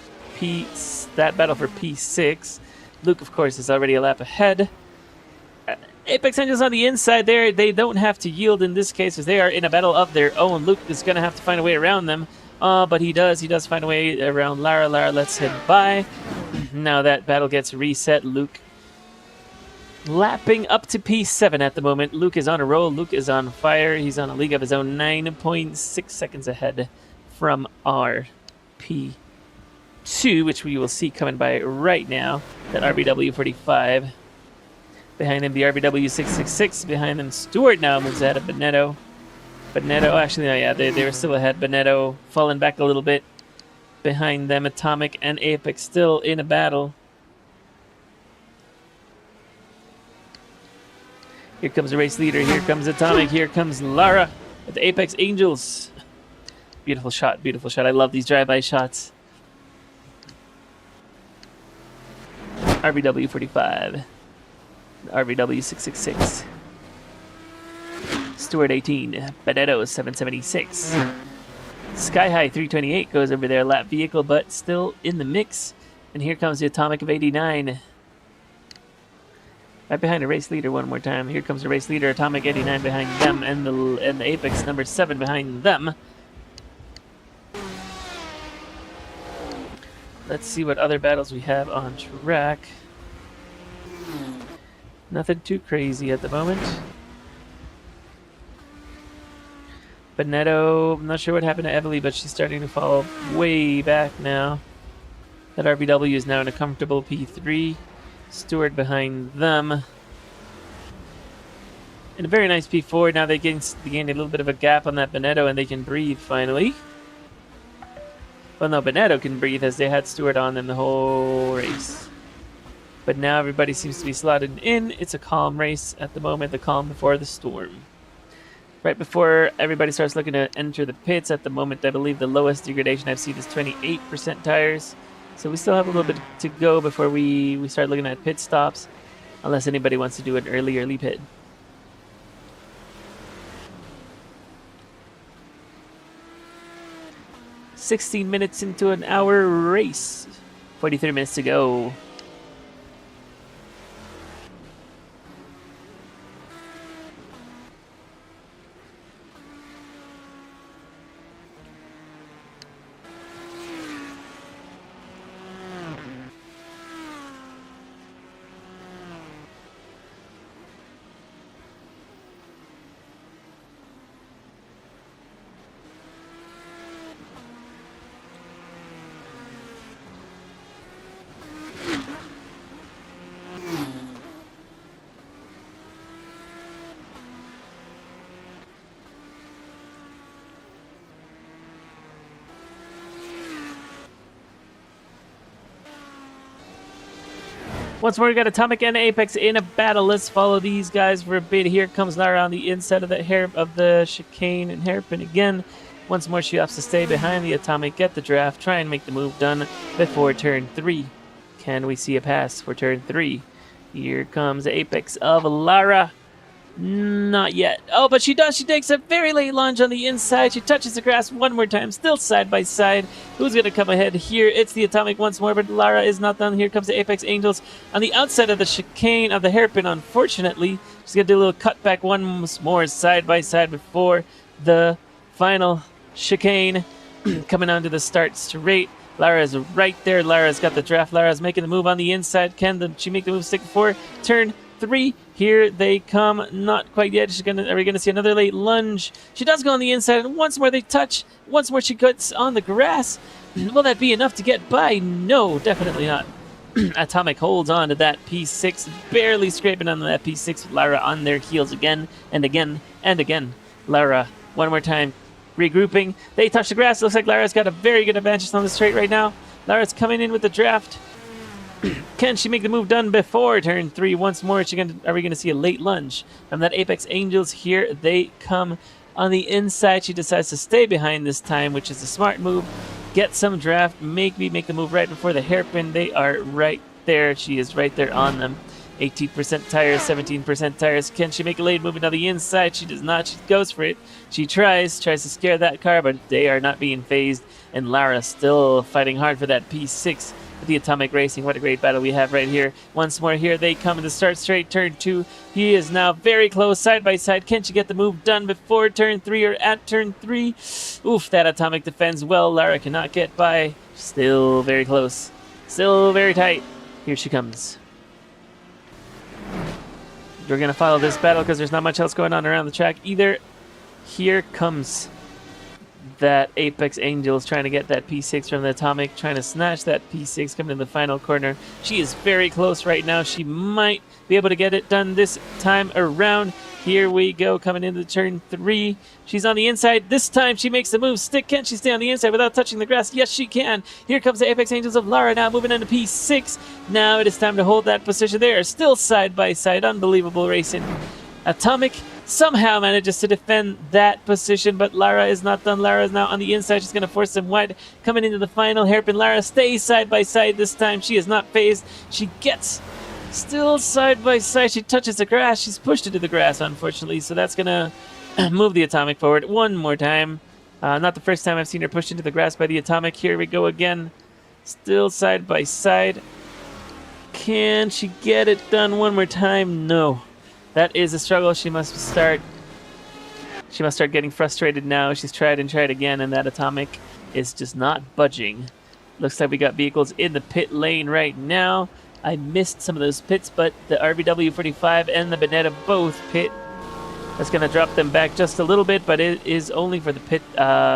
battle for P6. Luke, of course, is already a lap ahead. Apex Angels on the inside there. They don't have to yield in this case as they are in a battle of their own. Luke is going to have to find a way around them. But he does. He does find a way around Lara. Lara lets him by. Now that battle gets reset. Luke lapping up to P7 at the moment. Luke is on a roll. Luke is on fire. He's on a league of his own, 9.6 seconds ahead from our P2, which we will see coming by right now. That RBW 45. Behind him, the RBW 666. Behind them, Stewart now moves ahead of Bonetto. Bonetto, actually, no, yeah, they were still ahead. Bonetto falling back a little bit. Behind them, Atomic and Apex still in a battle. Here comes the race leader. Here comes Atomic. Here comes Lara with the Apex Angels. Beautiful shot, beautiful shot. I love these drive-by shots. RBW 45. RBW 666. Stewart 18. Bonetto 776. Sky High 328 goes over their lap vehicle, but still in the mix. And here comes the Atomic of 89. Right behind a race leader one more time. Here comes the race leader, Atomic 89 behind them, and the Apex number 7 behind them. Let's see what other battles we have on track. Nothing too crazy at the moment. Bonetto, I'm not sure what happened to Evely, but she's starting to fall way back now. That RBW is now in a comfortable P3. Stewart behind them. And a very nice P4. Now they gained a little bit of a gap on that Bonetto, and they can breathe finally. Well, no, Bonetto can breathe as they had Stewart on them the whole race. But now everybody seems to be slotted in. It's a calm race at the moment, the calm before the storm. Right before everybody starts looking to enter the pits, at the moment I believe the lowest degradation I've seen is 28% tires. So we still have a little bit to go before we start looking at pit stops, unless anybody wants to do an early pit. "16 minutes into an hour race. 43 minutes to go." Once more, we got Atomic and Apex in a battle. Let's follow these guys for a bit. Here comes Lara on the inside of the chicane and hairpin again. Once more, she opts to stay behind the Atomic, get the draft, try and make the move done before turn 3. Can we see a pass for turn 3? Here comes the Apex of Lara. Not yet. Oh, but she does. She takes a very late lunge on the inside. She touches the grass one more time, still side by side. Who's going to come ahead here? It's the Atomic once more, but Lara is not done. Here comes the Apex Angels on the outside of the chicane of the hairpin, unfortunately. She's going to do a little cutback once more, side by side before the final chicane. Coming onto the start straight. Lara is right there. Lara's got the draft. Lara's making the move on the inside. Can she make the move stick before turn 3? Here they come. Not quite yet. Are we going to see another late lunge? She does go on the inside, and once more they touch. Once more she gets on the grass. Will that be enough to get by? No, definitely not. Atomic holds on to that P6, barely scraping on that P6 with Lara on their heels again and again and again. Lara, one more time, regrouping. They touch the grass. Looks like Lara's got a very good advantage on the straight right now. Lara's coming in with the draft. Can she make the move done before turn 3? Once more, are we going to see a late lunge from that Apex Angels? Here they come on the inside. She decides to stay behind this time, which is a smart move. Get some draft. Make the move right before the hairpin. They are right there. She is right there on them. 18% tires, 17% tires. Can she make a late move on the inside? She does not. She goes for it. She tries to scare that car, but they are not being phased. And Lara still fighting hard for that P6. The Atomic Racing. What a great battle we have right here. Once more, here they come in the start straight. Turn 2. He is now very close, side by side. Can she get the move done before turn 3 or at turn 3? Oof, that Atomic defends well. Lara cannot get by. Still very close. Still very tight. Here she comes. We're going to follow this battle because there's not much else going on around the track either. Here comes that Apex Angels trying to get that P6 from the Atomic, trying to snatch that P6 coming in the final corner. She is very close right now. She might be able to get it done this time around. Here we go, coming into turn 3. She's on the inside. This time she makes the move stick. Can she stay on the inside without touching the grass? Yes, she can. Here comes the Apex Angels of Lara now moving into P6. Now it is time to hold that position. They are still side by side. Unbelievable racing. Atomic somehow manages to defend that position, but Lara is not done. Lara is now on the inside. She's going to force them wide. Coming into the final hairpin, Lara stays side by side this time. She is not phased. She gets still side by side. She touches the grass. She's pushed into the grass, unfortunately, so that's going to move the Atomic forward one more time. Not the first time I've seen her pushed into the grass by the Atomic. Here we go again. Still side by side. Can she get it done one more time? No. That is a struggle. She must start getting frustrated now. She's tried and tried again, and that atomic is just not budging. Looks like we got vehicles in the pit lane right now. I missed some of those pits, but the RBW45 and the Bonetta both pit. That's going to drop them back just a little bit, but it is only for the pit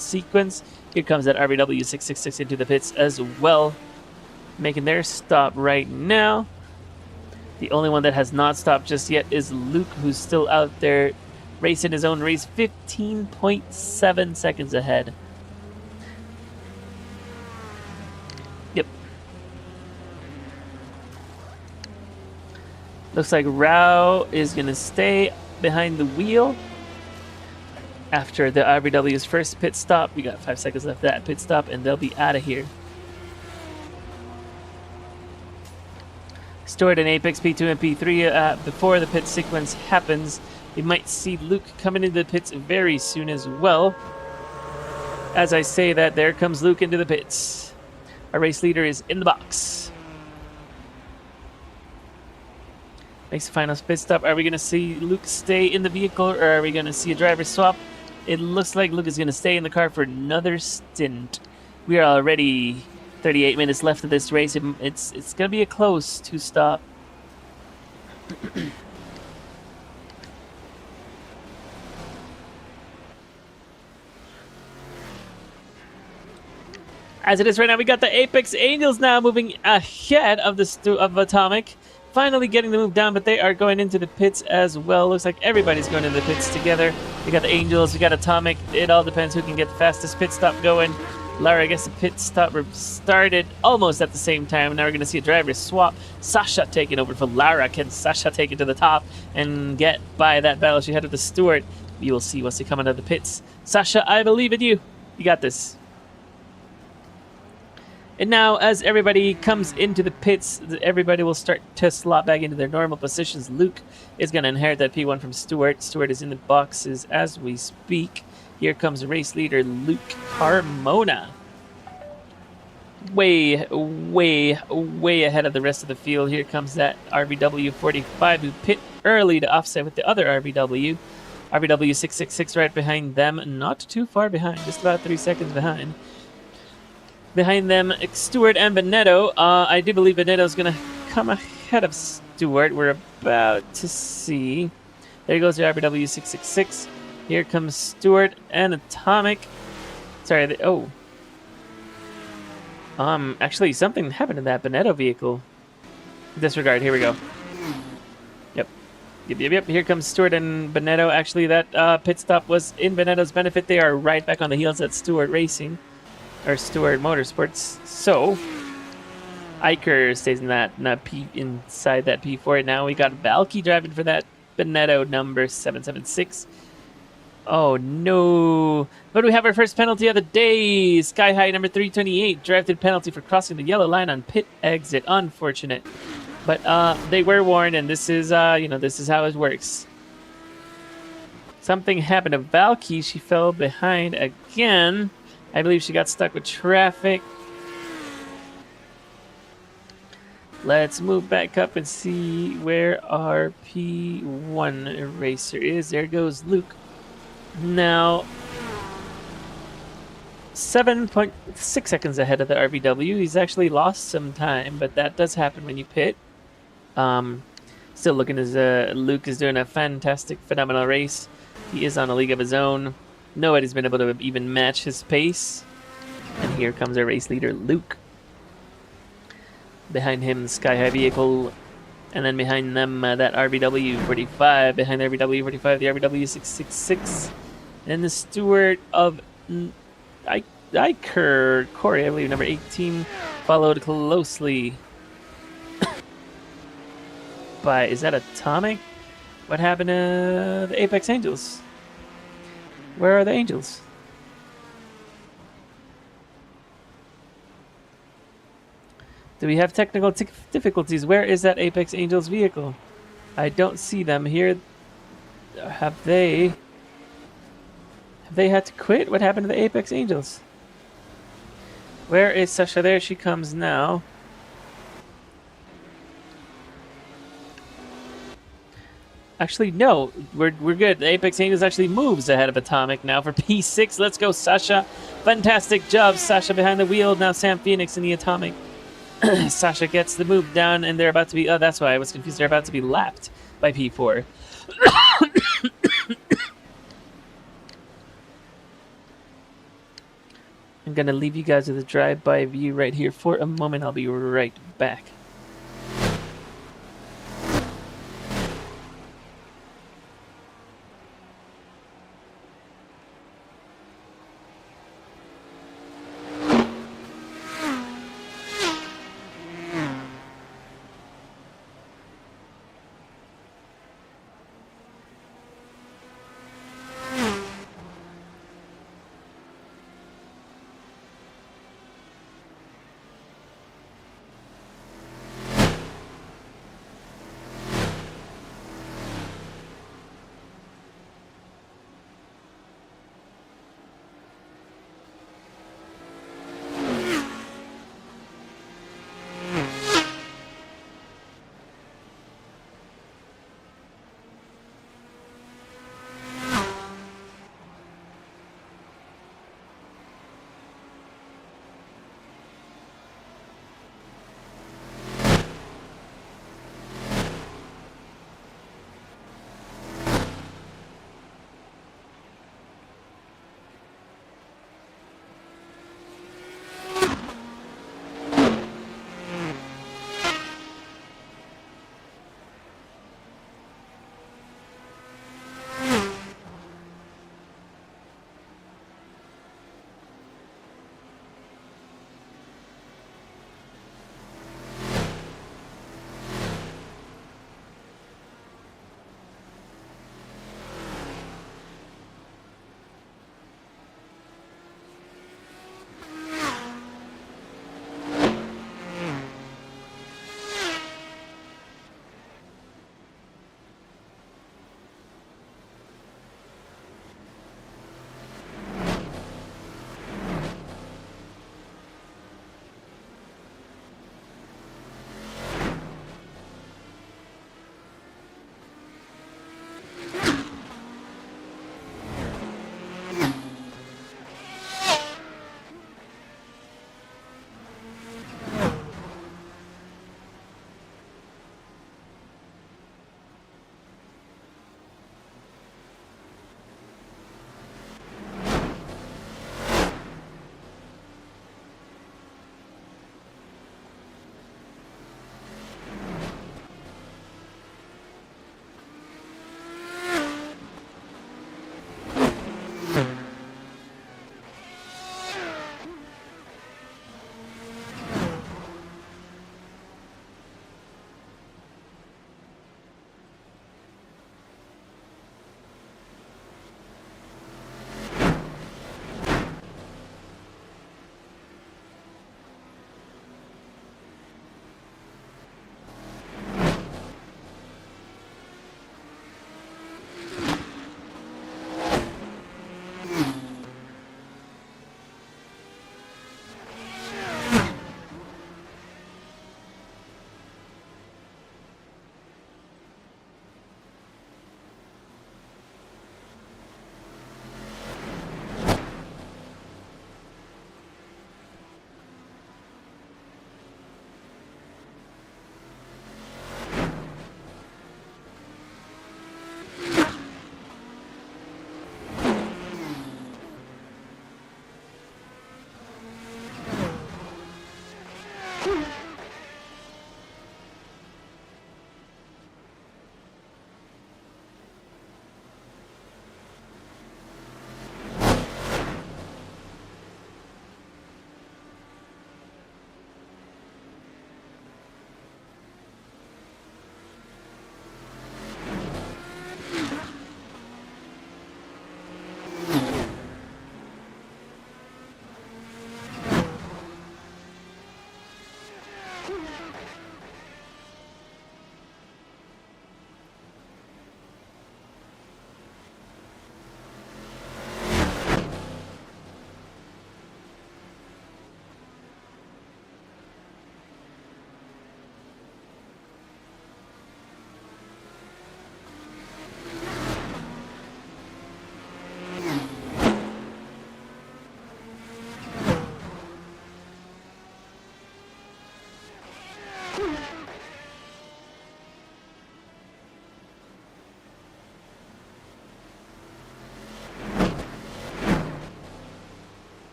sequence. Here comes that RBW666 into the pits as well, making their stop right now. The only one that has not stopped just yet is Luke, who's still out there racing his own race, 15.7 seconds ahead. Yep. Looks like Rao is going to stay behind the wheel after the RBW's first pit stop. We got 5 seconds left of that pit stop, and they'll be out of here. Stored in Apex P2 and P3 before the pit sequence happens. We might see Luke coming into the pits very soon as well. As I say that, there comes Luke into the pits. Our race leader is in the box. Makes the final pit stop. Are we going to see Luke stay in the vehicle, or are we going to see a driver swap? It looks like Luke is going to stay in the car for another stint. We are already 38 minutes left of this race. It's going to be a close two-stop. As it is right now, we got the Apex Angels now moving ahead of of Atomic. Finally getting the move down, but they are going into the pits as well. Looks like everybody's going into the pits together. We got the Angels, we got Atomic. It all depends who can get the fastest pit stop going. Lara, I guess the pit stop started almost at the same time. Now we're going to see a driver swap. Sasha taking over for Lara. Can Sasha take it to the top and get by that battle she had with the Stewart? You will see once they come out of the pits. Sasha, I believe in you. You got this. And now, as everybody comes into the pits, everybody will start to slot back into their normal positions. Luke is going to inherit that P1 from Stewart. Stewart is in the boxes as we speak. Here comes race leader Luke Carmona. Way, way, way ahead of the rest of the field. Here comes that RBW45 who pit early to offset with the other RBW. RBW666 right behind them. Not too far behind, just about 3 seconds behind. Behind them, Stewart and Bonetto. I do believe Bonetto's going to come ahead of Stewart. We're about to see. There goes the RBW666. Here comes Stewart and Atomic. Sorry, actually, something happened to that Bonetto vehicle. Disregard, here we go. Yep. Here comes Stewart and Bonetto. Actually, that pit stop was in Bonetto's benefit. They are right back on the heels at Stewart Racing. Or Stewart Motorsports. So Iker stays in inside that P4. Now we got Valky driving for that Bonetto number 776. Oh no! But we have our first penalty of the day. Sky High number 328 drafted penalty for crossing the yellow line on pit exit. Unfortunate, but they were warned, and this is this is how it works. Something happened to Valky. She fell behind again. I believe she got stuck with traffic. Let's move back up and see where our P1 racer is. There goes Luke. Now, 7.6 seconds ahead of the RBW. He's actually lost some time, but that does happen when you pit. Still looking as Luke is doing a fantastic, phenomenal race. He is on a league of his own. Nobody's been able to even match his pace. And here comes our race leader, Luke. Behind him, the Sky High vehicle. And then behind them, that RBW45. Behind the RBW45, the RBW666. And the Stewart of Iker Corey, I believe, number 18, followed closely by, is that Atomic? What happened to the Apex Angels? Where are the Angels? Do we have technical difficulties? Where is that Apex Angels vehicle? I don't see them here. Have they had to quit? What happened to the Apex Angels? Where is Sasha? There she comes now. Actually, no, we're good. The Apex Angels actually moves ahead of Atomic now for P6. Let's go, Sasha. Fantastic job, Sasha behind the wheel. Now Sam Phoenix in the Atomic. Sasha gets the move down, and they're about to be... Oh, that's why I was confused. They're about to be lapped by P4. I'm going to leave you guys with a drive-by view right here for a moment. I'll be right back.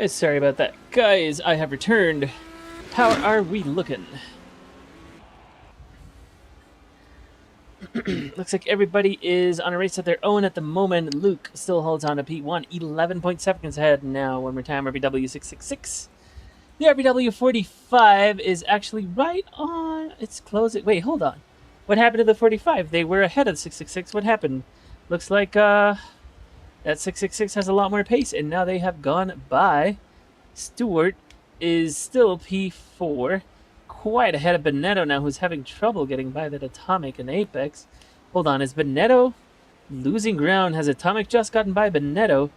Sorry about that. Guys, I have returned. How are we looking? Looks like everybody is on a race of their own at the moment. Luke still holds on to P1, 11 seconds ahead now. One more time, RBW 666. The RBW 45 is actually right on. It's closing. Wait, hold on. What happened to the 45? They were ahead of 666. What happened? Looks like that 666 has a lot more pace, and now they have gone by. Stewart is still P4. Quite ahead of Bonetto now, who's having trouble getting by that Atomic and Apex. Hold on, is Bonetto losing ground? Has Atomic just gotten by Bonetto?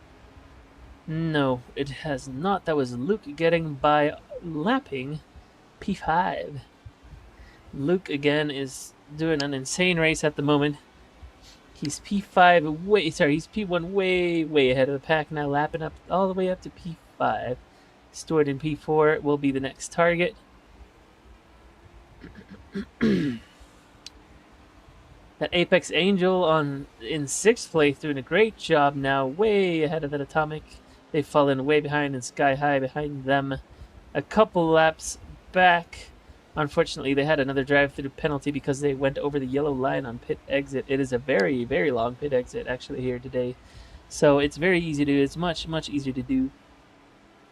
No, it has not. That was Luke getting by lapping P5. Luke again is doing an insane race at the moment. He's P5 he's P1 way ahead of the pack now, lapping up all the way up to P5. Stored in P4 will be the next target. That Apex Angel in 6th place doing a great job now, way ahead of that Atomic. They've fallen way behind and Sky High behind them. A couple laps back. Unfortunately, they had another drive-through penalty because they went over the yellow line on pit exit. It is a very long pit exit actually here today. So it's very easy to do. It's much easier to do.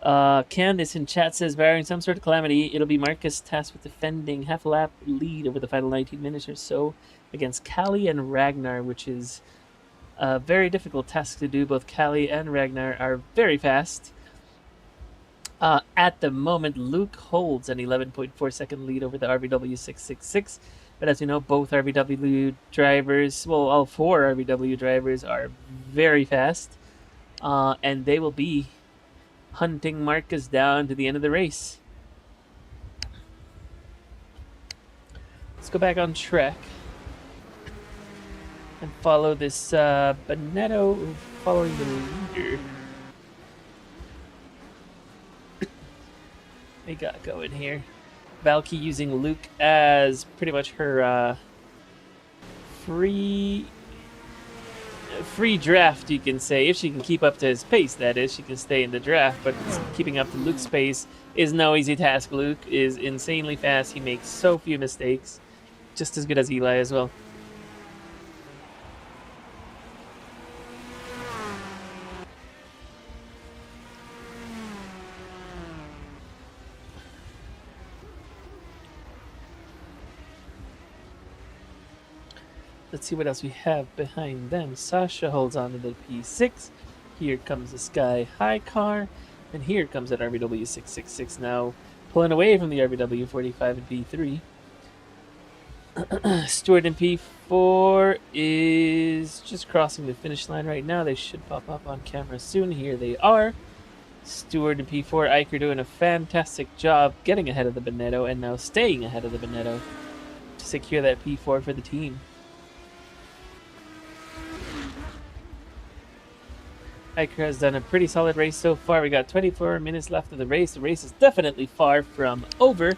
Candice in chat says, barring some sort of calamity, it'll be Marcus tasked with defending half a lap lead over the final 19 minutes or so against Callie and Ragnar, which is a very difficult task to do. Both Callie and Ragnar are very fast. At the moment, Luke holds an 11.4 second lead over the RBW 666. But as you know, both RBW drivers, well, all 4 RBW drivers are very fast. And they will be hunting Marcus down to the end of the race. Let's go back on track and follow this Bonetto following the leader. We got going here. Valky using Luke as pretty much her free draft, you can say. If she can keep up to his pace, that is, she can stay in the draft, but keeping up to Luke's pace is no easy task. Luke is insanely fast. He makes so few mistakes. Just as good as Eli as well. Let's see what else we have behind them. Sasha holds on to the P6. Here comes the Sky High car. And here comes that RBW 666 now, pulling away from the RBW 45 and P3. Stewart in P4 is just crossing the finish line right now. They should pop up on camera soon. Here they are. Stewart in P4. Iker doing a fantastic job getting ahead of the Bonetto and now staying ahead of the Bonetto to secure that P4 for the team. Iker has done a pretty solid race so far. We got 24 minutes left of the race. The race is definitely far from over,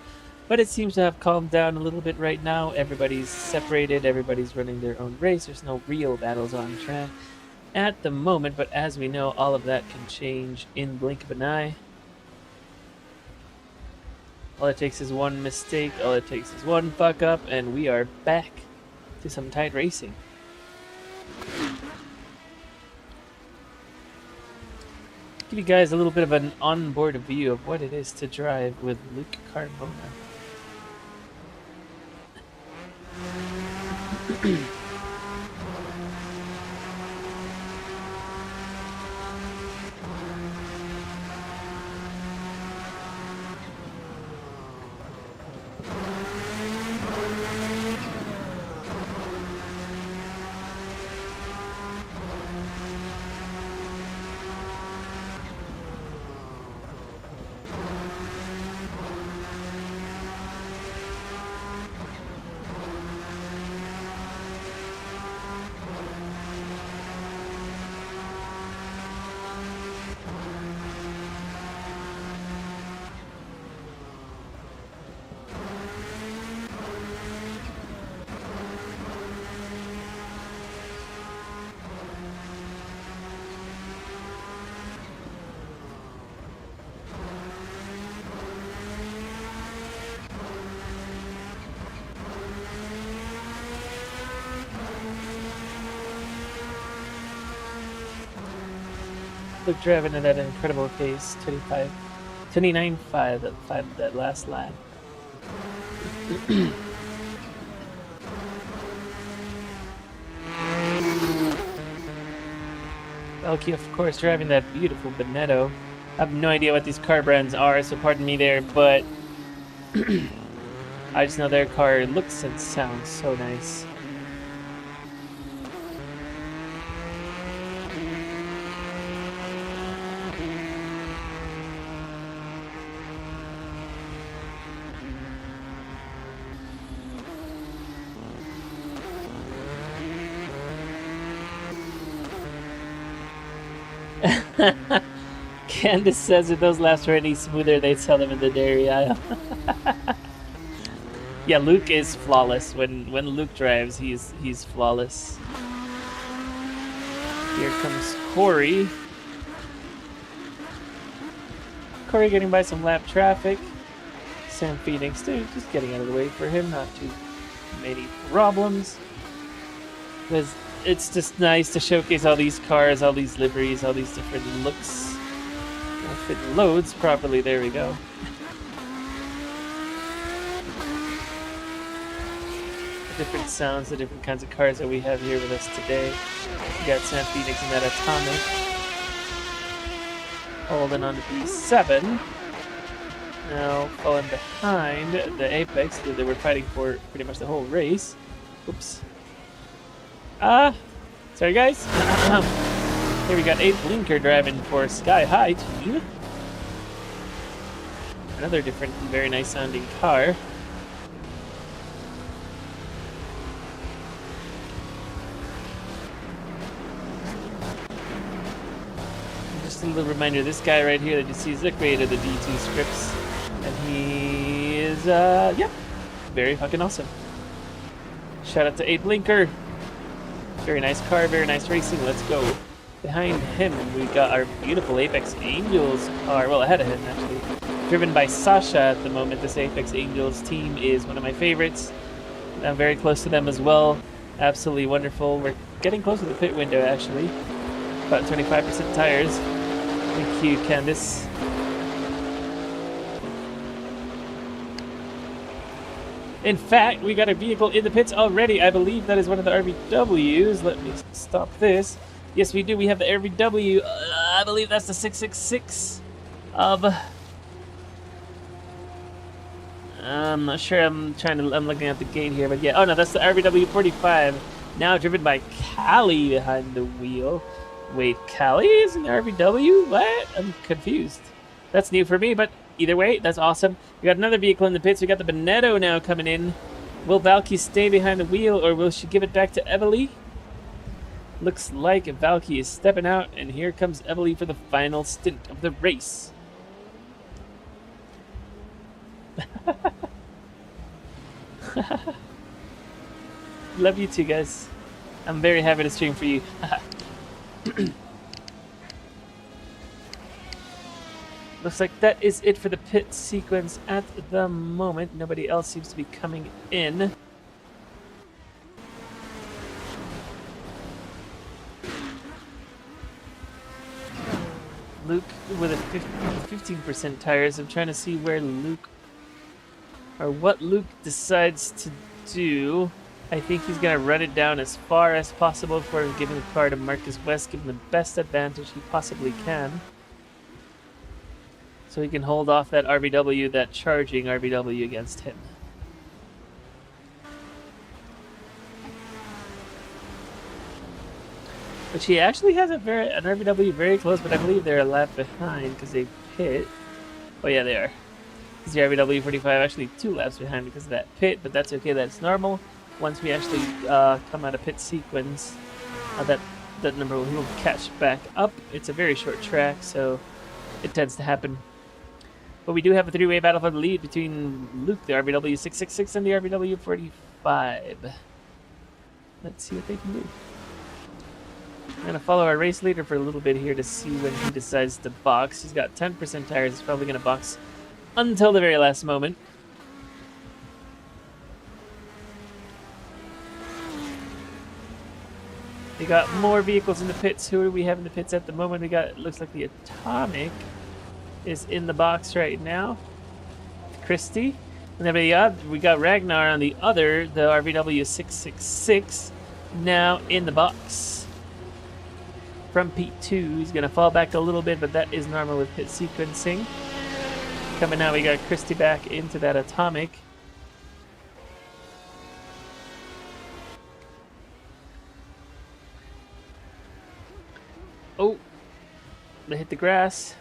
but it seems to have calmed down a little bit right now. Everybody's separated. Everybody's running their own race. There's no real battles on track at the moment, but as we know, all of that can change in blink of an eye. All it takes is one mistake. All it takes is one fuck up, and we are back to some tight racing. Give you guys a little bit of an onboard view of what it is to drive with Luke Carmona. Luke driving at an incredible pace, 29.5 that last lap. Valky, of course, driving that beautiful Bonetto. I have no idea what these car brands are, so pardon me there, but I just know their car looks and sounds so nice. Candace says if those laps were any smoother, they'd sell them in the dairy aisle. Yeah, Luke is flawless. When Luke drives, he's flawless. Here comes Corey. Corey getting by some lap traffic. Sam Phoenix, dude, just getting out of the way for him. Not too many problems. Because it's just nice to showcase all these cars, all these liveries, all these different looks. If it loads properly, there we go. The different sounds, the different kinds of cars that we have here with us today. We got Sam Phoenix and that Atomic. Holding on to B7. Now falling behind the Apex that they were fighting for pretty much the whole race. Oops. Sorry guys. Here we got a Blinker driving for Sky High team. Another different, very nice sounding car. Just a little reminder, this guy right here that you see is the creator of the D2 scripts. And he is, yeah, very fucking awesome. Shout out to a Blinker. Very nice car, very nice racing. Let's go. Behind him, we got our beautiful Apex Angels car. Well, ahead of him, actually. Driven by Sasha at the moment. This Apex Angels team is one of my favorites. I'm very close to them as well. Absolutely wonderful. We're getting close to the pit window, actually. About 25% tires. Thank you, Candice. In fact, we got a vehicle in the pits already. I believe that is one of the RVWs. Let me stop this. Yes, we do. We have the RVW. I believe that's the 666 of... I'm not sure. I'm looking at the gate here, but yeah. Oh no, that's the RVW 45. Now driven by Callie behind the wheel. Wait, Callie is an RVW? What? I'm confused. That's new for me, but either way, that's awesome. We got another vehicle in the pits. We got the Bonetto now coming in. Will Valky stay behind the wheel, or will she give it back to Evely? Looks like Valky is stepping out, and here comes Evely for the final stint of the race. Love you too, guys. I'm very happy to stream for you. Looks like that is it for the pit sequence at the moment. Nobody else seems to be coming in. Luke with a 15% tires. I'm trying to see where Luke, or what Luke decides to do. I think he's going to run it down as far as possible before giving the car to Marcus West, give him the best advantage he possibly can. So he can hold off that RVW, that charging RVW against him. Which he actually has an RVW very close, but I believe they're a lap behind because they pit. Oh yeah, they are. Because the RVW 45 actually 2 laps behind because of that pit, but that's okay, that's normal. Once we actually come out of pit sequence, that number will catch back up. It's a very short track, so it tends to happen. But we do have a 3-way battle for the lead between Luke, the RVW 666, and the RVW 45. Let's see what they can do. I'm going to follow our race leader for a little bit here to see when he decides to box. He's got 10% tires. He's probably going to box until the very last moment. We got more vehicles in the pits. Who do we have in the pits at the moment? We got, it looks like the Atomic is in the box right now. Christie. And then we got Ragnar on the other, the RVW 666, now in the box. From P2, he's going to fall back a little bit, but that is normal with pit sequencing. Coming out, we got Christie back into that Atomic. Oh, they hit the grass.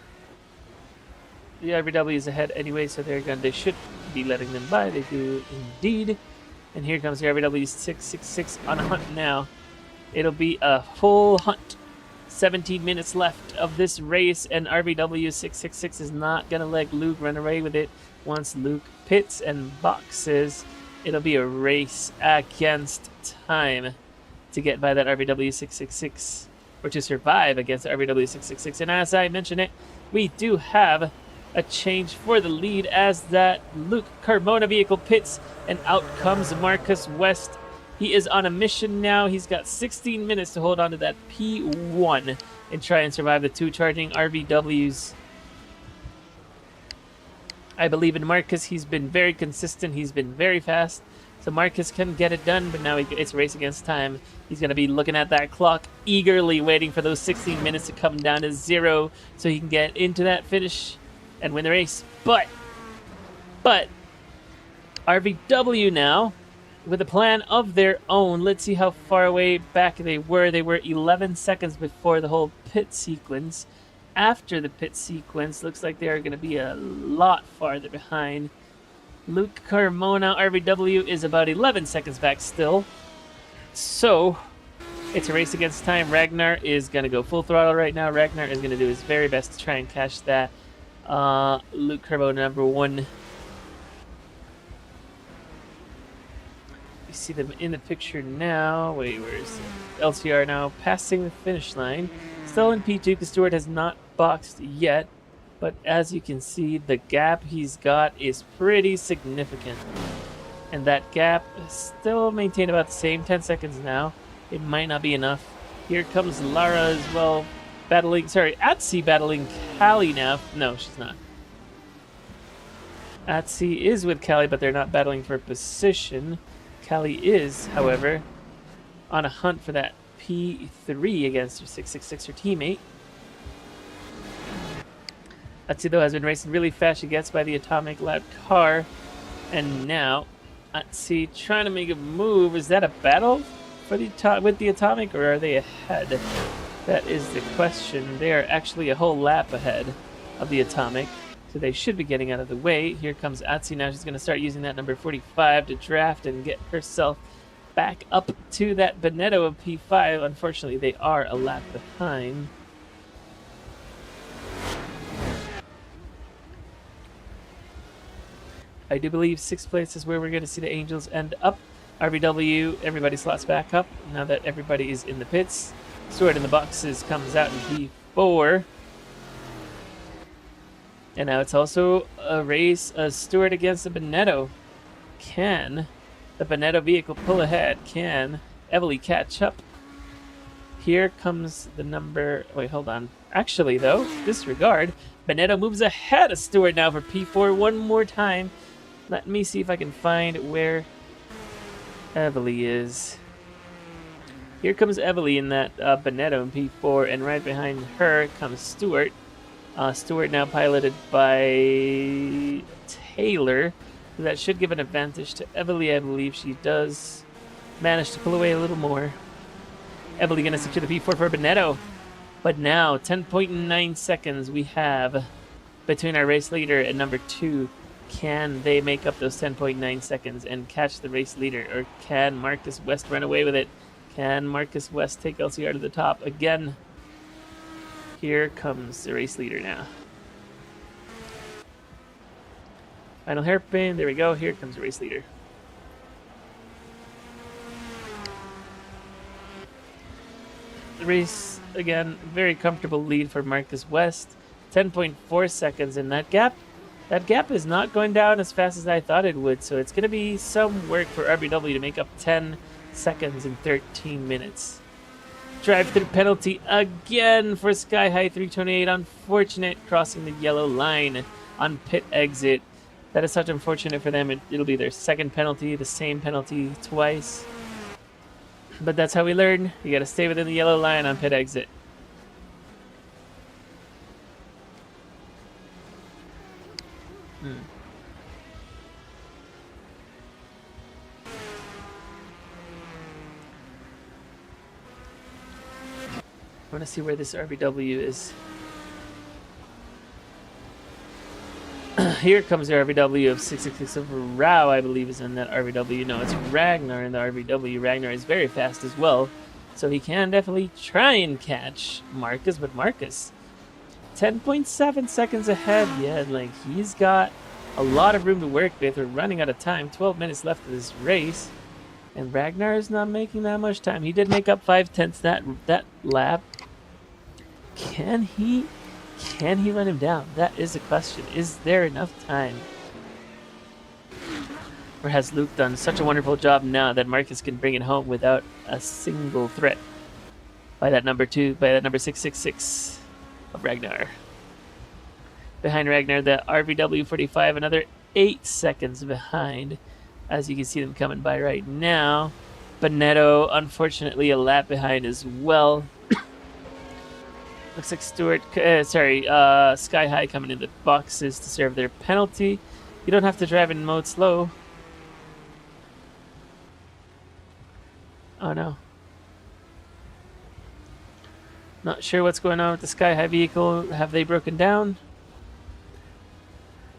The RVW is ahead anyway, so they should be letting them by. They do indeed. And here comes the RVW 666 on a hunt now. It'll be a full hunt. 17 minutes left of this race, and RVW 666 is not going to let Luke run away with it. Once Luke pits and boxes, it'll be a race against time to get by that RVW 666, or to survive against the RVW 666. And as I mentioned it, we do have a change for the lead as that Luke Carmona vehicle pits, and out comes Marcus West. He is on a mission now. He's got 16 minutes to hold on to that P1 and try and survive the two charging RVWs. I believe in Marcus. He's been very consistent. He's been very fast. So Marcus can get it done, but now it's a race against time. He's going to be looking at that clock, eagerly waiting for those 16 minutes to come down to 0 so he can get into that finish and win the race. But RVW now, with a plan of their own. Let's see how far away back they were. They were 11 seconds before the whole pit sequence. After the pit sequence, looks like they are going to be a lot farther behind. Luke Carmona RVW is about 11 seconds back still. So, it's a race against time. Ragnar is going to go full throttle right now. Ragnar is going to do his very best to try and catch that Luke Carmona number 1. You see them in the picture now. Wait, where is it? LCR now passing the finish line. Still in P2 because Stewart has not boxed yet. But as you can see, the gap he's got is pretty significant. And that gap is still maintained about the same 10 seconds now. It might not be enough. Here comes Lara as well, Atsi battling Callie now. No, she's not. Atsi is with Callie, but they're not battling for position. Callie is, however, on a hunt for that P3 against her 666, her teammate. Atsi, though, has been racing really fast. She gets by the Atomic loud car. And now, Atsi trying to make a move. Is that a battle for with the Atomic, or are they ahead? That is the question. They are actually a whole lap ahead of the Atomic, so they should be getting out of the way. Here comes Atsi now. She's going to start using that number 45 to draft and get herself back up to that Benetto of P5. Unfortunately, they are a lap behind. I do believe 6th place is where we're going to see the Angels end up. RVW, everybody slots back up now that everybody is in the pits. Stewart in the boxes comes out in P4. And now it's also a race, a Stewart against the Benetto. Can the Benetto vehicle pull ahead? Can Evely catch up? Here comes the number... Wait, hold on. Actually, though, disregard. Benetto moves ahead of Stewart now for P4 one more time. Let me see if I can find where Evely is. Here comes Evely in that Benetto in P4, and right behind her comes Stewart. Stewart now piloted by Taylor. That should give an advantage to Evely. I believe she does manage to pull away a little more. Evely going to secure the P4 for Benetto. But now, 10.9 seconds we have between our race leader and number 2. Can they make up those 10.9 seconds and catch the race leader? Or can Marcus West run away with it? Can Marcus West take LCR to the top again? Here comes the race leader now. Final hairpin. There we go. Here comes the race leader. The race, again, very comfortable lead for Marcus West. 10.4 seconds in that gap. That gap is not going down as fast as I thought it would, so it's going to be some work for RBW to make up 10 seconds in 13 minutes. Drive-through penalty again for Sky High 328. Unfortunate crossing the yellow line on pit exit. That is such unfortunate for them. It'll be their second penalty, the same penalty twice. But that's how we learn. You got to stay within the yellow line on pit exit. I want to see where this RBW is. Here comes the RBW of 666 of Rao, I believe, is in that RBW. No, it's Ragnar in the RBW. Ragnar is very fast as well, so he can definitely try and catch Marcus, but Marcus, 10.7 seconds ahead. Yeah, like, he's got a lot of room to work with. We're running out of time. 12 minutes left of this race, and Ragnar is not making that much time. He did make up 5/10 that lap. Can he run him down? That is the question. Is there enough time? Or has Luke done such a wonderful job now that Marcus can bring it home without a single threat by that number 666 of Ragnar? Behind Ragnar, the RVW 45, another 8 seconds behind, as you can see them coming by right now. Bonetto, unfortunately, a lap behind as well. Looks like Sky High coming in the boxes to serve their penalty. You don't have to drive in mode slow. Oh no. Not sure what's going on with the Sky High vehicle. Have they broken down?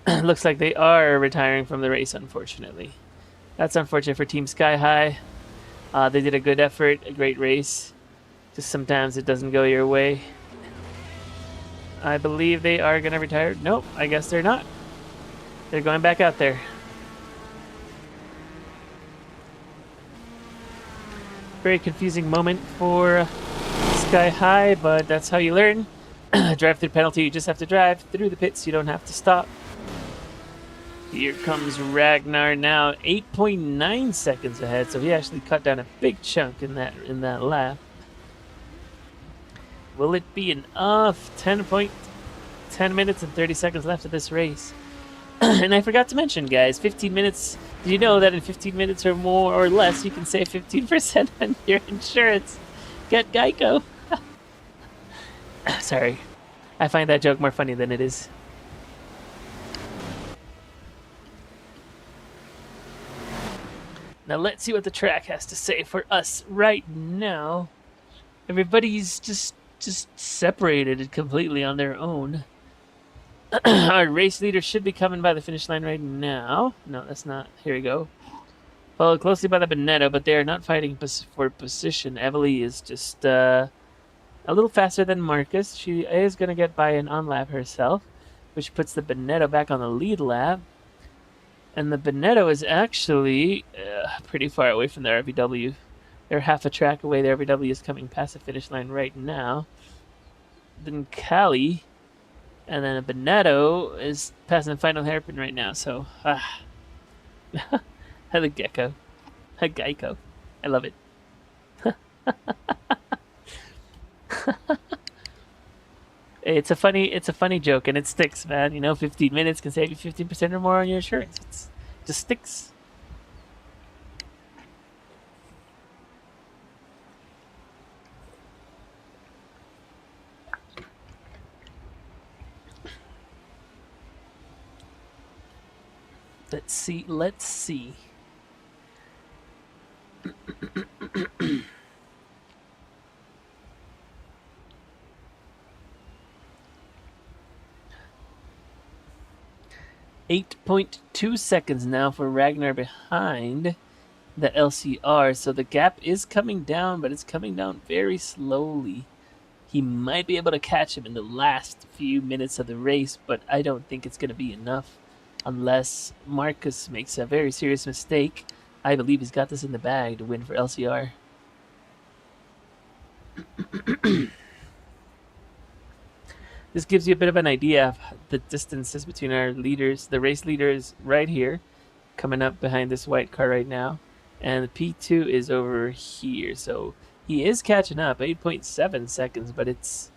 Looks like they are retiring from the race, unfortunately. That's unfortunate for Team Sky High. They did a good effort, a great race. Just sometimes it doesn't go your way. I believe they are going to retire. Nope, I guess they're not. They're going back out there. Very confusing moment for Sky High, but that's how you learn. Drive-through penalty, you just have to drive through the pits. You don't have to stop. Here comes Ragnar now, 8.9 seconds ahead, so he actually cut down a big chunk in that lap. Will it be enough? 10 minutes and 30 seconds left of this race. And I forgot to mention, guys, 15 minutes. Did you know that in 15 minutes or more or less, you can save 15% on your insurance? Get Geico. Sorry. I find that joke more funny than it is. Now let's see what the track has to say for us right now. Everybody's just separated completely on their own. Our race leader should be coming by the finish line right now. No, that's not. Here we go. Followed closely by the Bonetto, but they are not fighting for position. Evely is just a little faster than Marcus. She is going to get by an on-lap herself, which puts the Bonetto back on the lead lap. And the Bonetto is actually pretty far away from the RVW. They're half a track away. The RVW is coming past the finish line right now. Then Cali, and then a Bonetto is passing the final hairpin right now. So, the Gecko, a Geico, I love it. It's a funny joke, and it sticks, man. You know, 15 minutes can save you 15% or more on your insurance. It just sticks. Let's see. 8.2 seconds now for Ragnar behind the LCR. So the gap is coming down, but it's coming down very slowly. He might be able to catch him in the last few minutes of the race, but I don't think it's going to be enough unless Marcus makes a very serious mistake. I believe he's got this in the bag to win for LCR. This gives you a bit of an idea of the distances between our leaders. The race leader is right here, coming up behind this white car right now. And the P2 is over here. So He is catching up, 8.7 seconds, but it's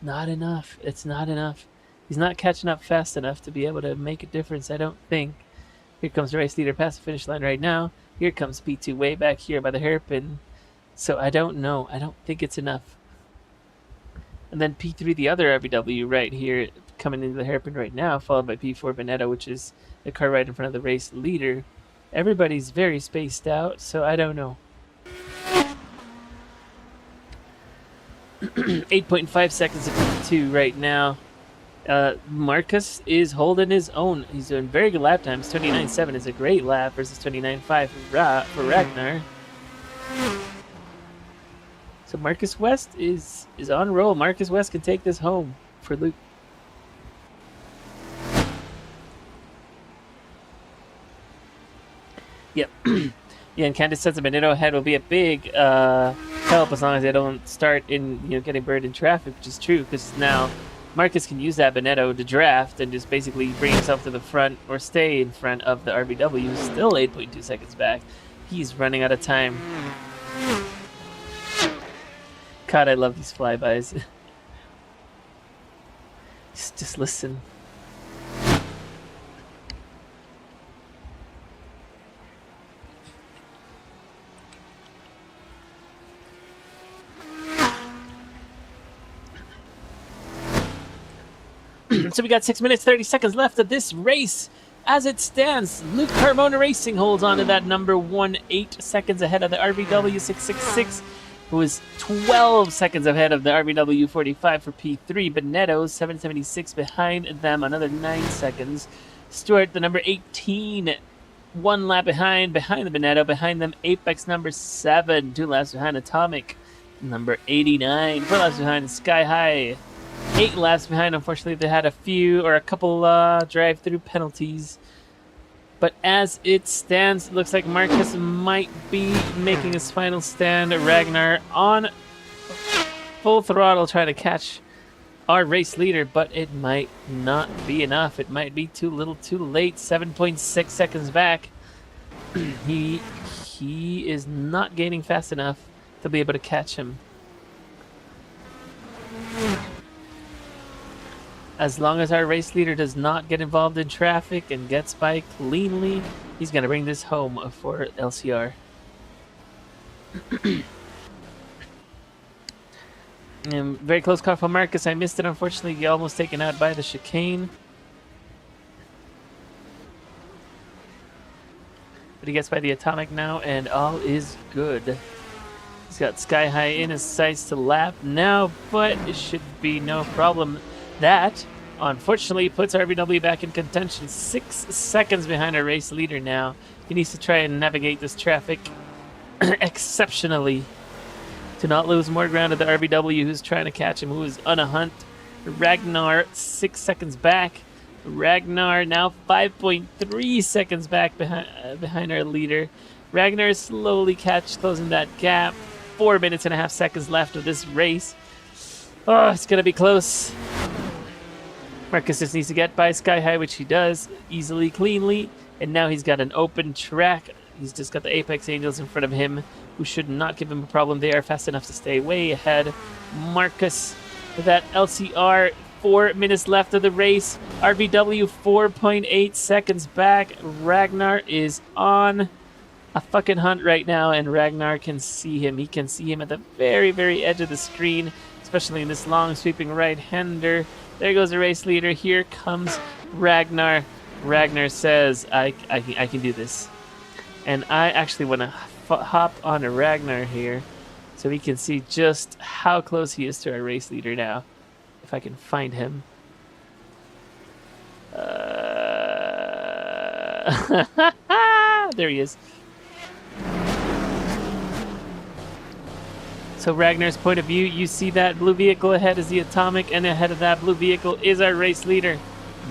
not enough. It's not enough. He's not catching up fast enough to be able to make a difference, I don't think. Here comes the race leader past the finish line right now. Here comes P2 way back here by the hairpin. So I don't know. I don't think it's enough. And then P3, the other RBW right here, coming into the hairpin right now, followed by P4 Benetto, which is the car right in front of the race leader. Everybody's very spaced out, so I don't know. 8.5 seconds of P2 right now. Marcus is holding his own. He's doing very good lap times. 29.7 is a great lap versus 29.5 for Ragnar. So Marcus West is on roll. Marcus West can take this home for Luke. Yep. Yeah, and Candice says the Benito ahead will be a big help as long as they don't start in getting buried in traffic, which is true because now Marcus can use that Benetto to draft and just basically bring himself to the front or stay in front of the RBW, still 8.2 seconds back. He's running out of time. God, I love these flybys. Just listen. So we got 6 minutes, 30 seconds left of this race. As it stands, Luke Carmona Racing holds on to that number 1, 8 seconds ahead of the RBW 666, who is 12 seconds ahead of the RBW 45 for P3. Benetto, 776 behind them, another 9 seconds. Stewart, the number 18, 1 lap behind the Benetto. Behind them, Apex, number 7, 2 laps behind Atomic, number 89. 4 laps behind Sky High. 8 laps behind. Unfortunately, they had a couple drive-through penalties. But as it stands, it looks like Marcus might be making his final stand. Ragnar on full throttle trying to catch our race leader, but it might not be enough. It might be too little too late. 7.6 seconds back. He is not gaining fast enough to be able to catch him. As long as our race leader does not get involved in traffic and gets by cleanly, he's going to bring this home for LCR. Very close call from Marcus. I missed it, unfortunately. Almost taken out by the chicane. But he gets by the Atomic now, and all is good. He's got Sky High in his sights to lap now, but it should be no problem. That, unfortunately, puts RBW back in contention. 6 seconds behind our race leader now. He needs to try and navigate this traffic exceptionally to not lose more ground to the RBW who's trying to catch him, who is on a hunt. Ragnar, 6 seconds back. Ragnar now 5.3 seconds back behind our leader. Ragnar is slowly closing that gap. 4 minutes and a half seconds left of this race. Oh, it's going to be close. Marcus just needs to get by Sky High, which he does easily, cleanly. And now he's got an open track. He's just got the Apex Angels in front of him, who should not give him a problem. They are fast enough to stay way ahead. Marcus with that LCR, 4 minutes left of the race. RBW 4.8 seconds back. Ragnar is on a fucking hunt right now, and Ragnar can see him. He can see him at the very, very edge of the screen, especially in this long sweeping right-hander. There goes the race leader. Here comes Ragnar. Ragnar says, I can do this. And I actually want to hop on to Ragnar here so we can see just how close he is to our race leader now. If I can find him. There he is. So Ragnar's point of view, you see that blue vehicle ahead is the Atomic, and ahead of that blue vehicle is our race leader,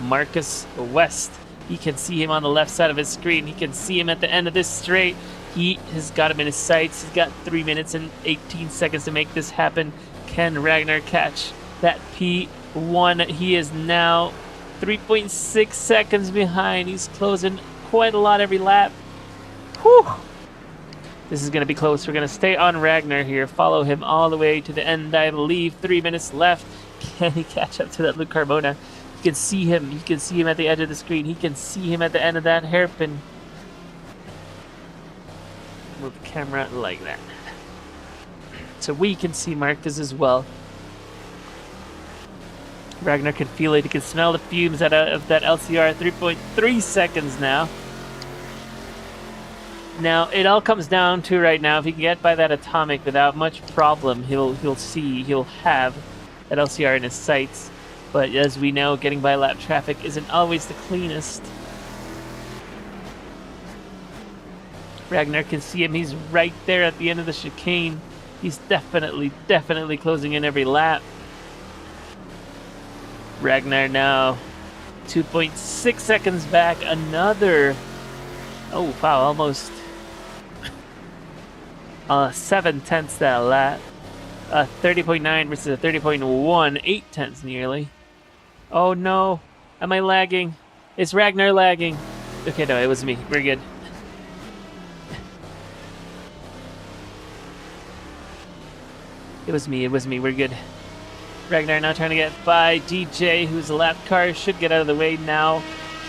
Marcus West. He can see him on the left side of his screen. He can see him at the end of this straight. He has got him in his sights. He's got 3 minutes and 18 seconds to make this happen. Can Ragnar catch that P1? He is now 3.6 seconds behind. He's closing quite a lot every lap. Whew. This is going to be close. We're going to stay on Ragnar here. Follow him all the way to the end, I believe. 3 minutes left. Can he catch up to that Luke Carbona? You can see him. You can see him at the edge of the screen. He can see him at the end of that hairpin. Move the camera like that. So we can see Marcus as well. Ragnar can feel it. He can smell the fumes of that LCR. 3.3 seconds now. Now, it all comes down to right now, if he can get by that atomic without much problem, he'll have that LCR in his sights. But as we know, getting by lap traffic isn't always the cleanest. Ragnar can see him. He's right there at the end of the chicane. He's definitely closing in every lap. Ragnar now 2.6 seconds back. Another, oh wow, almost 7/10 that lap. 30.9 versus a 30.1, 8/10 nearly. Oh no, am I lagging? Is Ragnar lagging? Okay, no, it was me. We're good. It was me, we're good. Ragnar now trying to get by DJ, who's a lap car, should get out of the way now.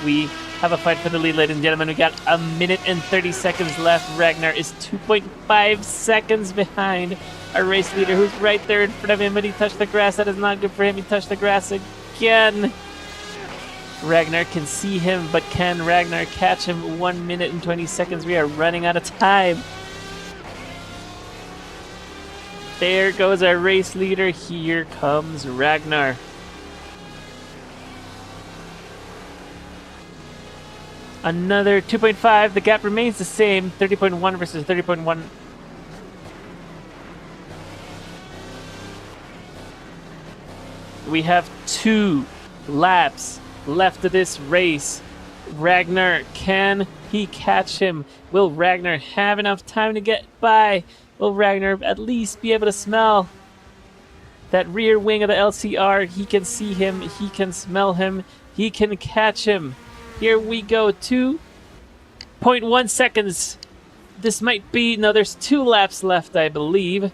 We have a fight for the lead, ladies and gentlemen. We got 1 minute and 30 seconds left. Ragnar is 2.5 seconds behind our race leader, who's right there in front of him, but he touched the grass. That is not good for him. He touched the grass again. Ragnar can see him, but can Ragnar catch him? 1 minute and 20 seconds. We are running out of time. There goes our race leader. Here comes Ragnar. Another 2.5. The gap remains the same. 30.1 versus 30.1. We have 2 laps left of this race. Ragnar, can he catch him? Will Ragnar have enough time to get by? Will Ragnar at least be able to smell that rear wing of the LCR? He can see him. He can smell him. He can catch him. Here we go. 2.1 seconds. This might be... No, there's 2 laps left, I believe.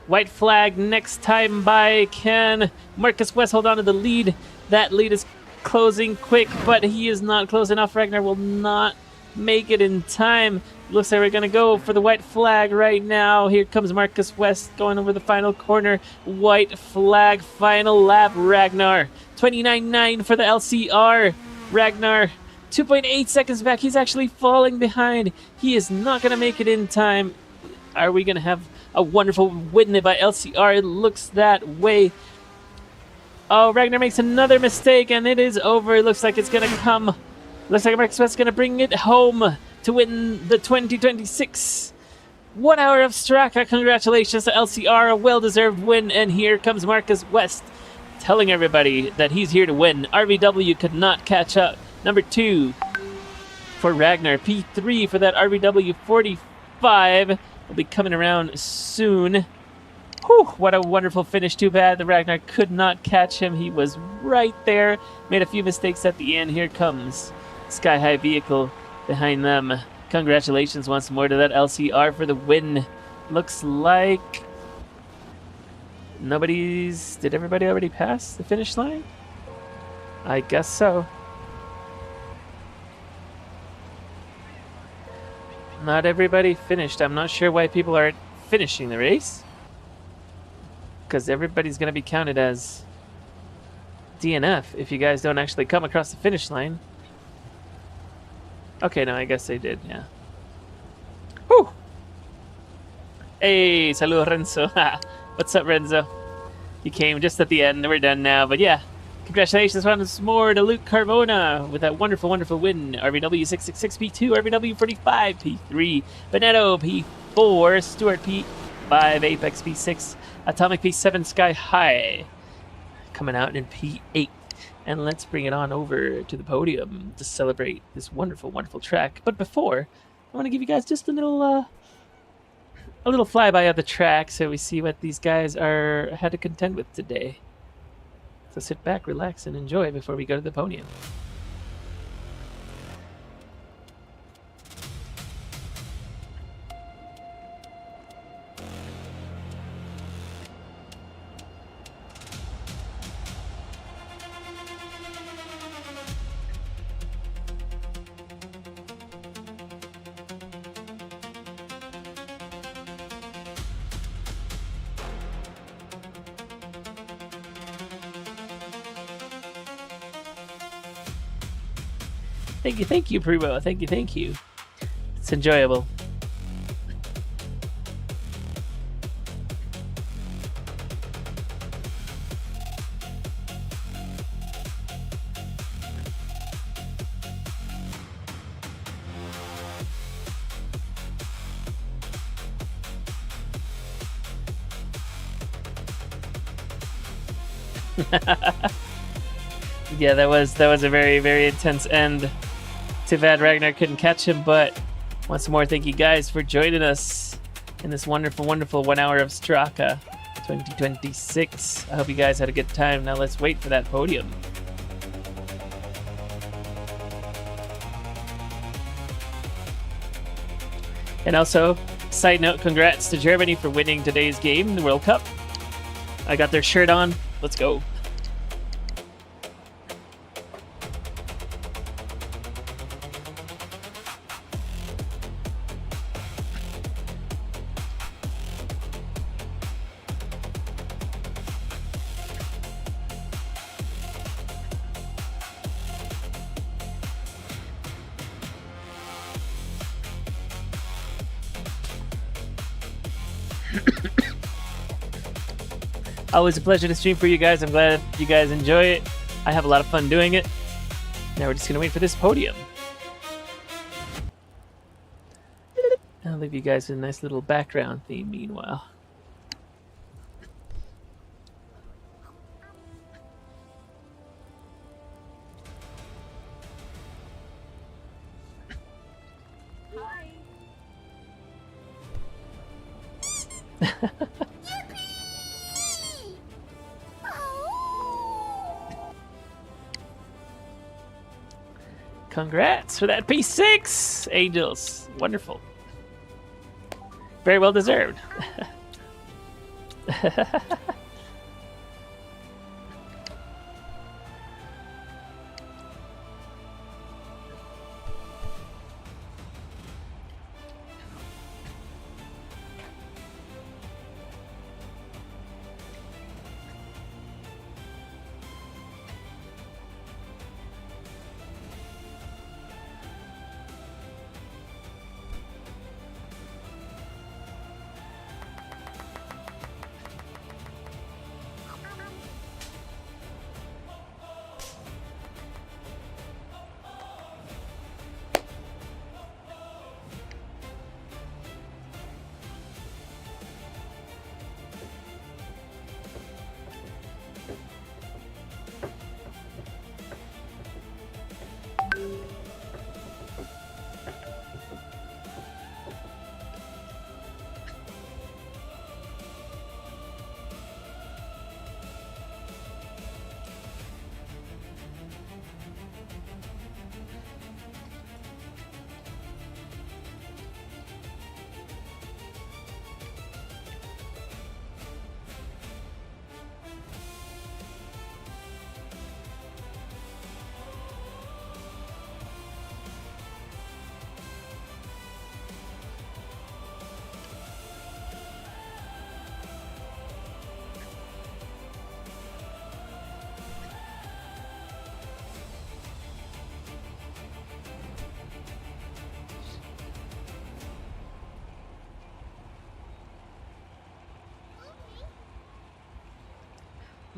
White flag next time by. Can Marcus West hold on to the lead? That lead is closing quick, but he is not close enough. Ragnar will not make it in time. Looks like we're going to go for the white flag right now. Here comes Marcus West going over the final corner. White flag, final lap. Ragnar, 29.9 for the LCR. Ragnar, 2.8 seconds back. He's actually falling behind. He is not going to make it in time. Are we going to have a wonderful win by LCR? It looks that way. Oh, Ragnar makes another mistake, and it is over. It looks like it's going to come. Looks like Marcus West is going to bring it home to win the 2026 1 hour of Strakka. Congratulations to LCR, a well-deserved win. And here comes Marcus West telling everybody that he's here to win. RVW could not catch up. Number 2 for Ragnar. P3 for that RVW 45 will be coming around soon. Whew, what a wonderful finish. Too bad the Ragnar could not catch him. He was right there. Made a few mistakes at the end. Here comes Sky High Vehicle behind them. Congratulations once more to that LCR for the win. Looks like nobody's... Did everybody already pass the finish line? I guess so. Not everybody finished. I'm not sure why people aren't finishing the race. Because everybody's going to be counted as DNF if you guys don't actually come across the finish line. Okay, no, I guess they did, yeah. Whew! Hey, saludos, Renzo. What's up, Renzo? You came just at the end. We're done now, but yeah. Congratulations once more to Luke Carbona with that wonderful, wonderful win. RVW 666 P2, RVW 45 P3, Benetto P4, Stewart P5, Apex P6, Atomic P7, Sky High coming out in P8. And let's bring it on over to the podium to celebrate this wonderful, wonderful track. But before, I want to give you guys just a little flyby of the track so we see what these guys had to contend with today. So sit back, relax, and enjoy before we go to the podium. Thank you, Primo. Thank you. It's enjoyable. Yeah, that was a very, very intense end. Too bad Ragnar couldn't catch him, but once more, thank you guys for joining us in this wonderful, wonderful 1 hour of Strakka 2026. I hope you guys had a good time. Now let's wait for that podium. And also, side note, congrats to Germany for winning today's game, the World Cup. I got their shirt on. Let's go. Always a pleasure to stream for you guys. I'm glad you guys enjoy it. I have a lot of fun doing it. Now we're just gonna wait for this podium. I'll leave you guys with a nice little background theme meanwhile. Congrats for that P6, Angels. Wonderful. Very well deserved.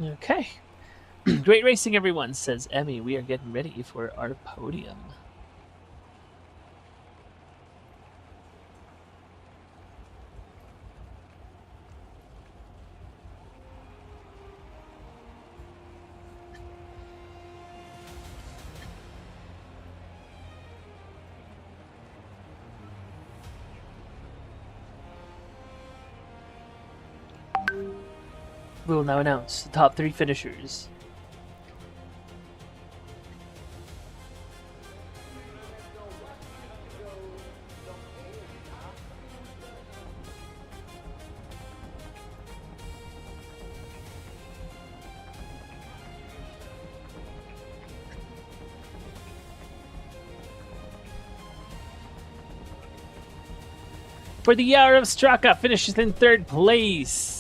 Okay. Great racing, everyone, says Emmy. We are getting ready for our podium. We will now announce the top 3 finishers. For the Hour of Strakka finishes in 3rd place.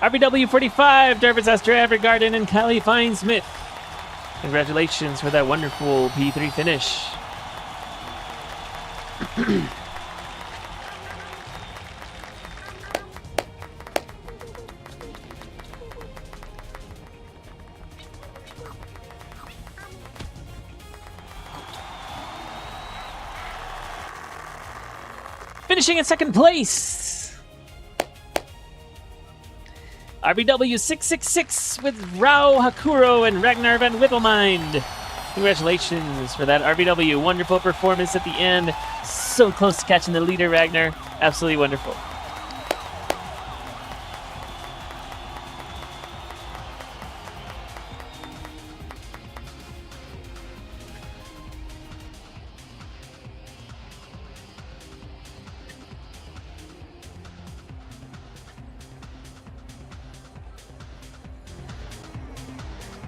RBW 45, Dervis Astra Evergarden, and Callie Finesmith. Congratulations for that wonderful P3 finish. Finishing in second place, RBW 666 with Rao Hakuro and Ragnar Van Whippelmind. Congratulations for that RBW. Wonderful performance at the end. So close to catching the leader, Ragnar. Absolutely wonderful.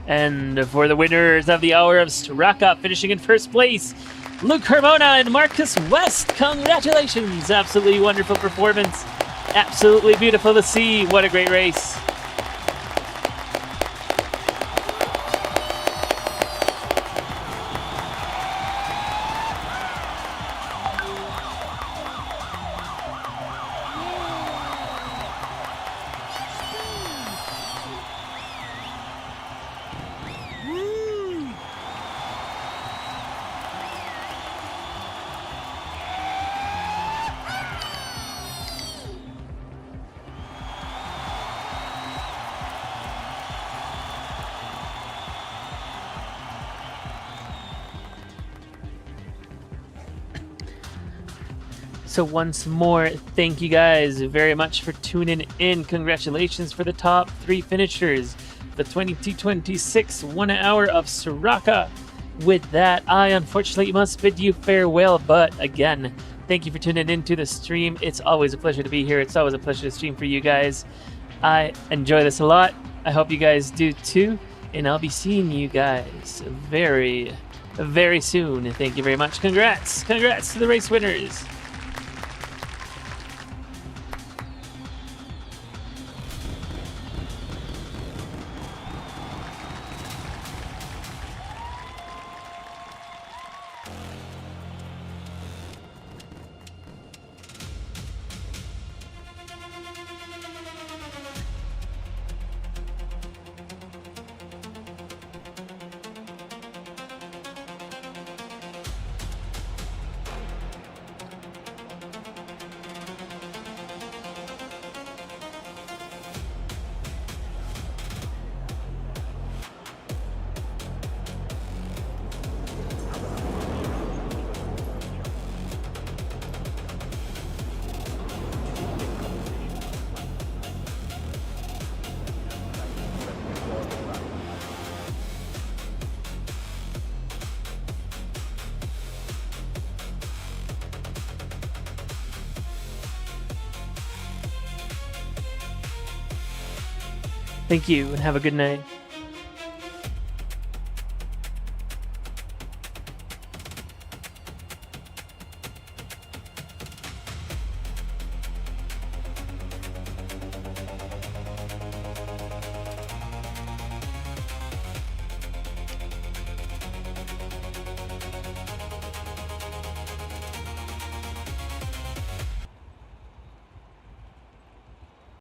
And for the winners of the Hour of Strakka, finishing in first place, Luke Carmona and Marcus West. Congratulations. Absolutely wonderful performance. Absolutely beautiful to see. What a great race. So once more, thank you guys very much for tuning in. Congratulations for the top 3 finishers, the 2026 1 hour of Strakka. With that, I unfortunately must bid you farewell, but again, thank you for tuning into the stream. It's always a pleasure to be here. It's always a pleasure to stream for you guys. I enjoy this a lot. I hope you guys do too, and I'll be seeing you guys very, very soon. Thank you very much. Congrats to the race winners. Thank you, and have a good night.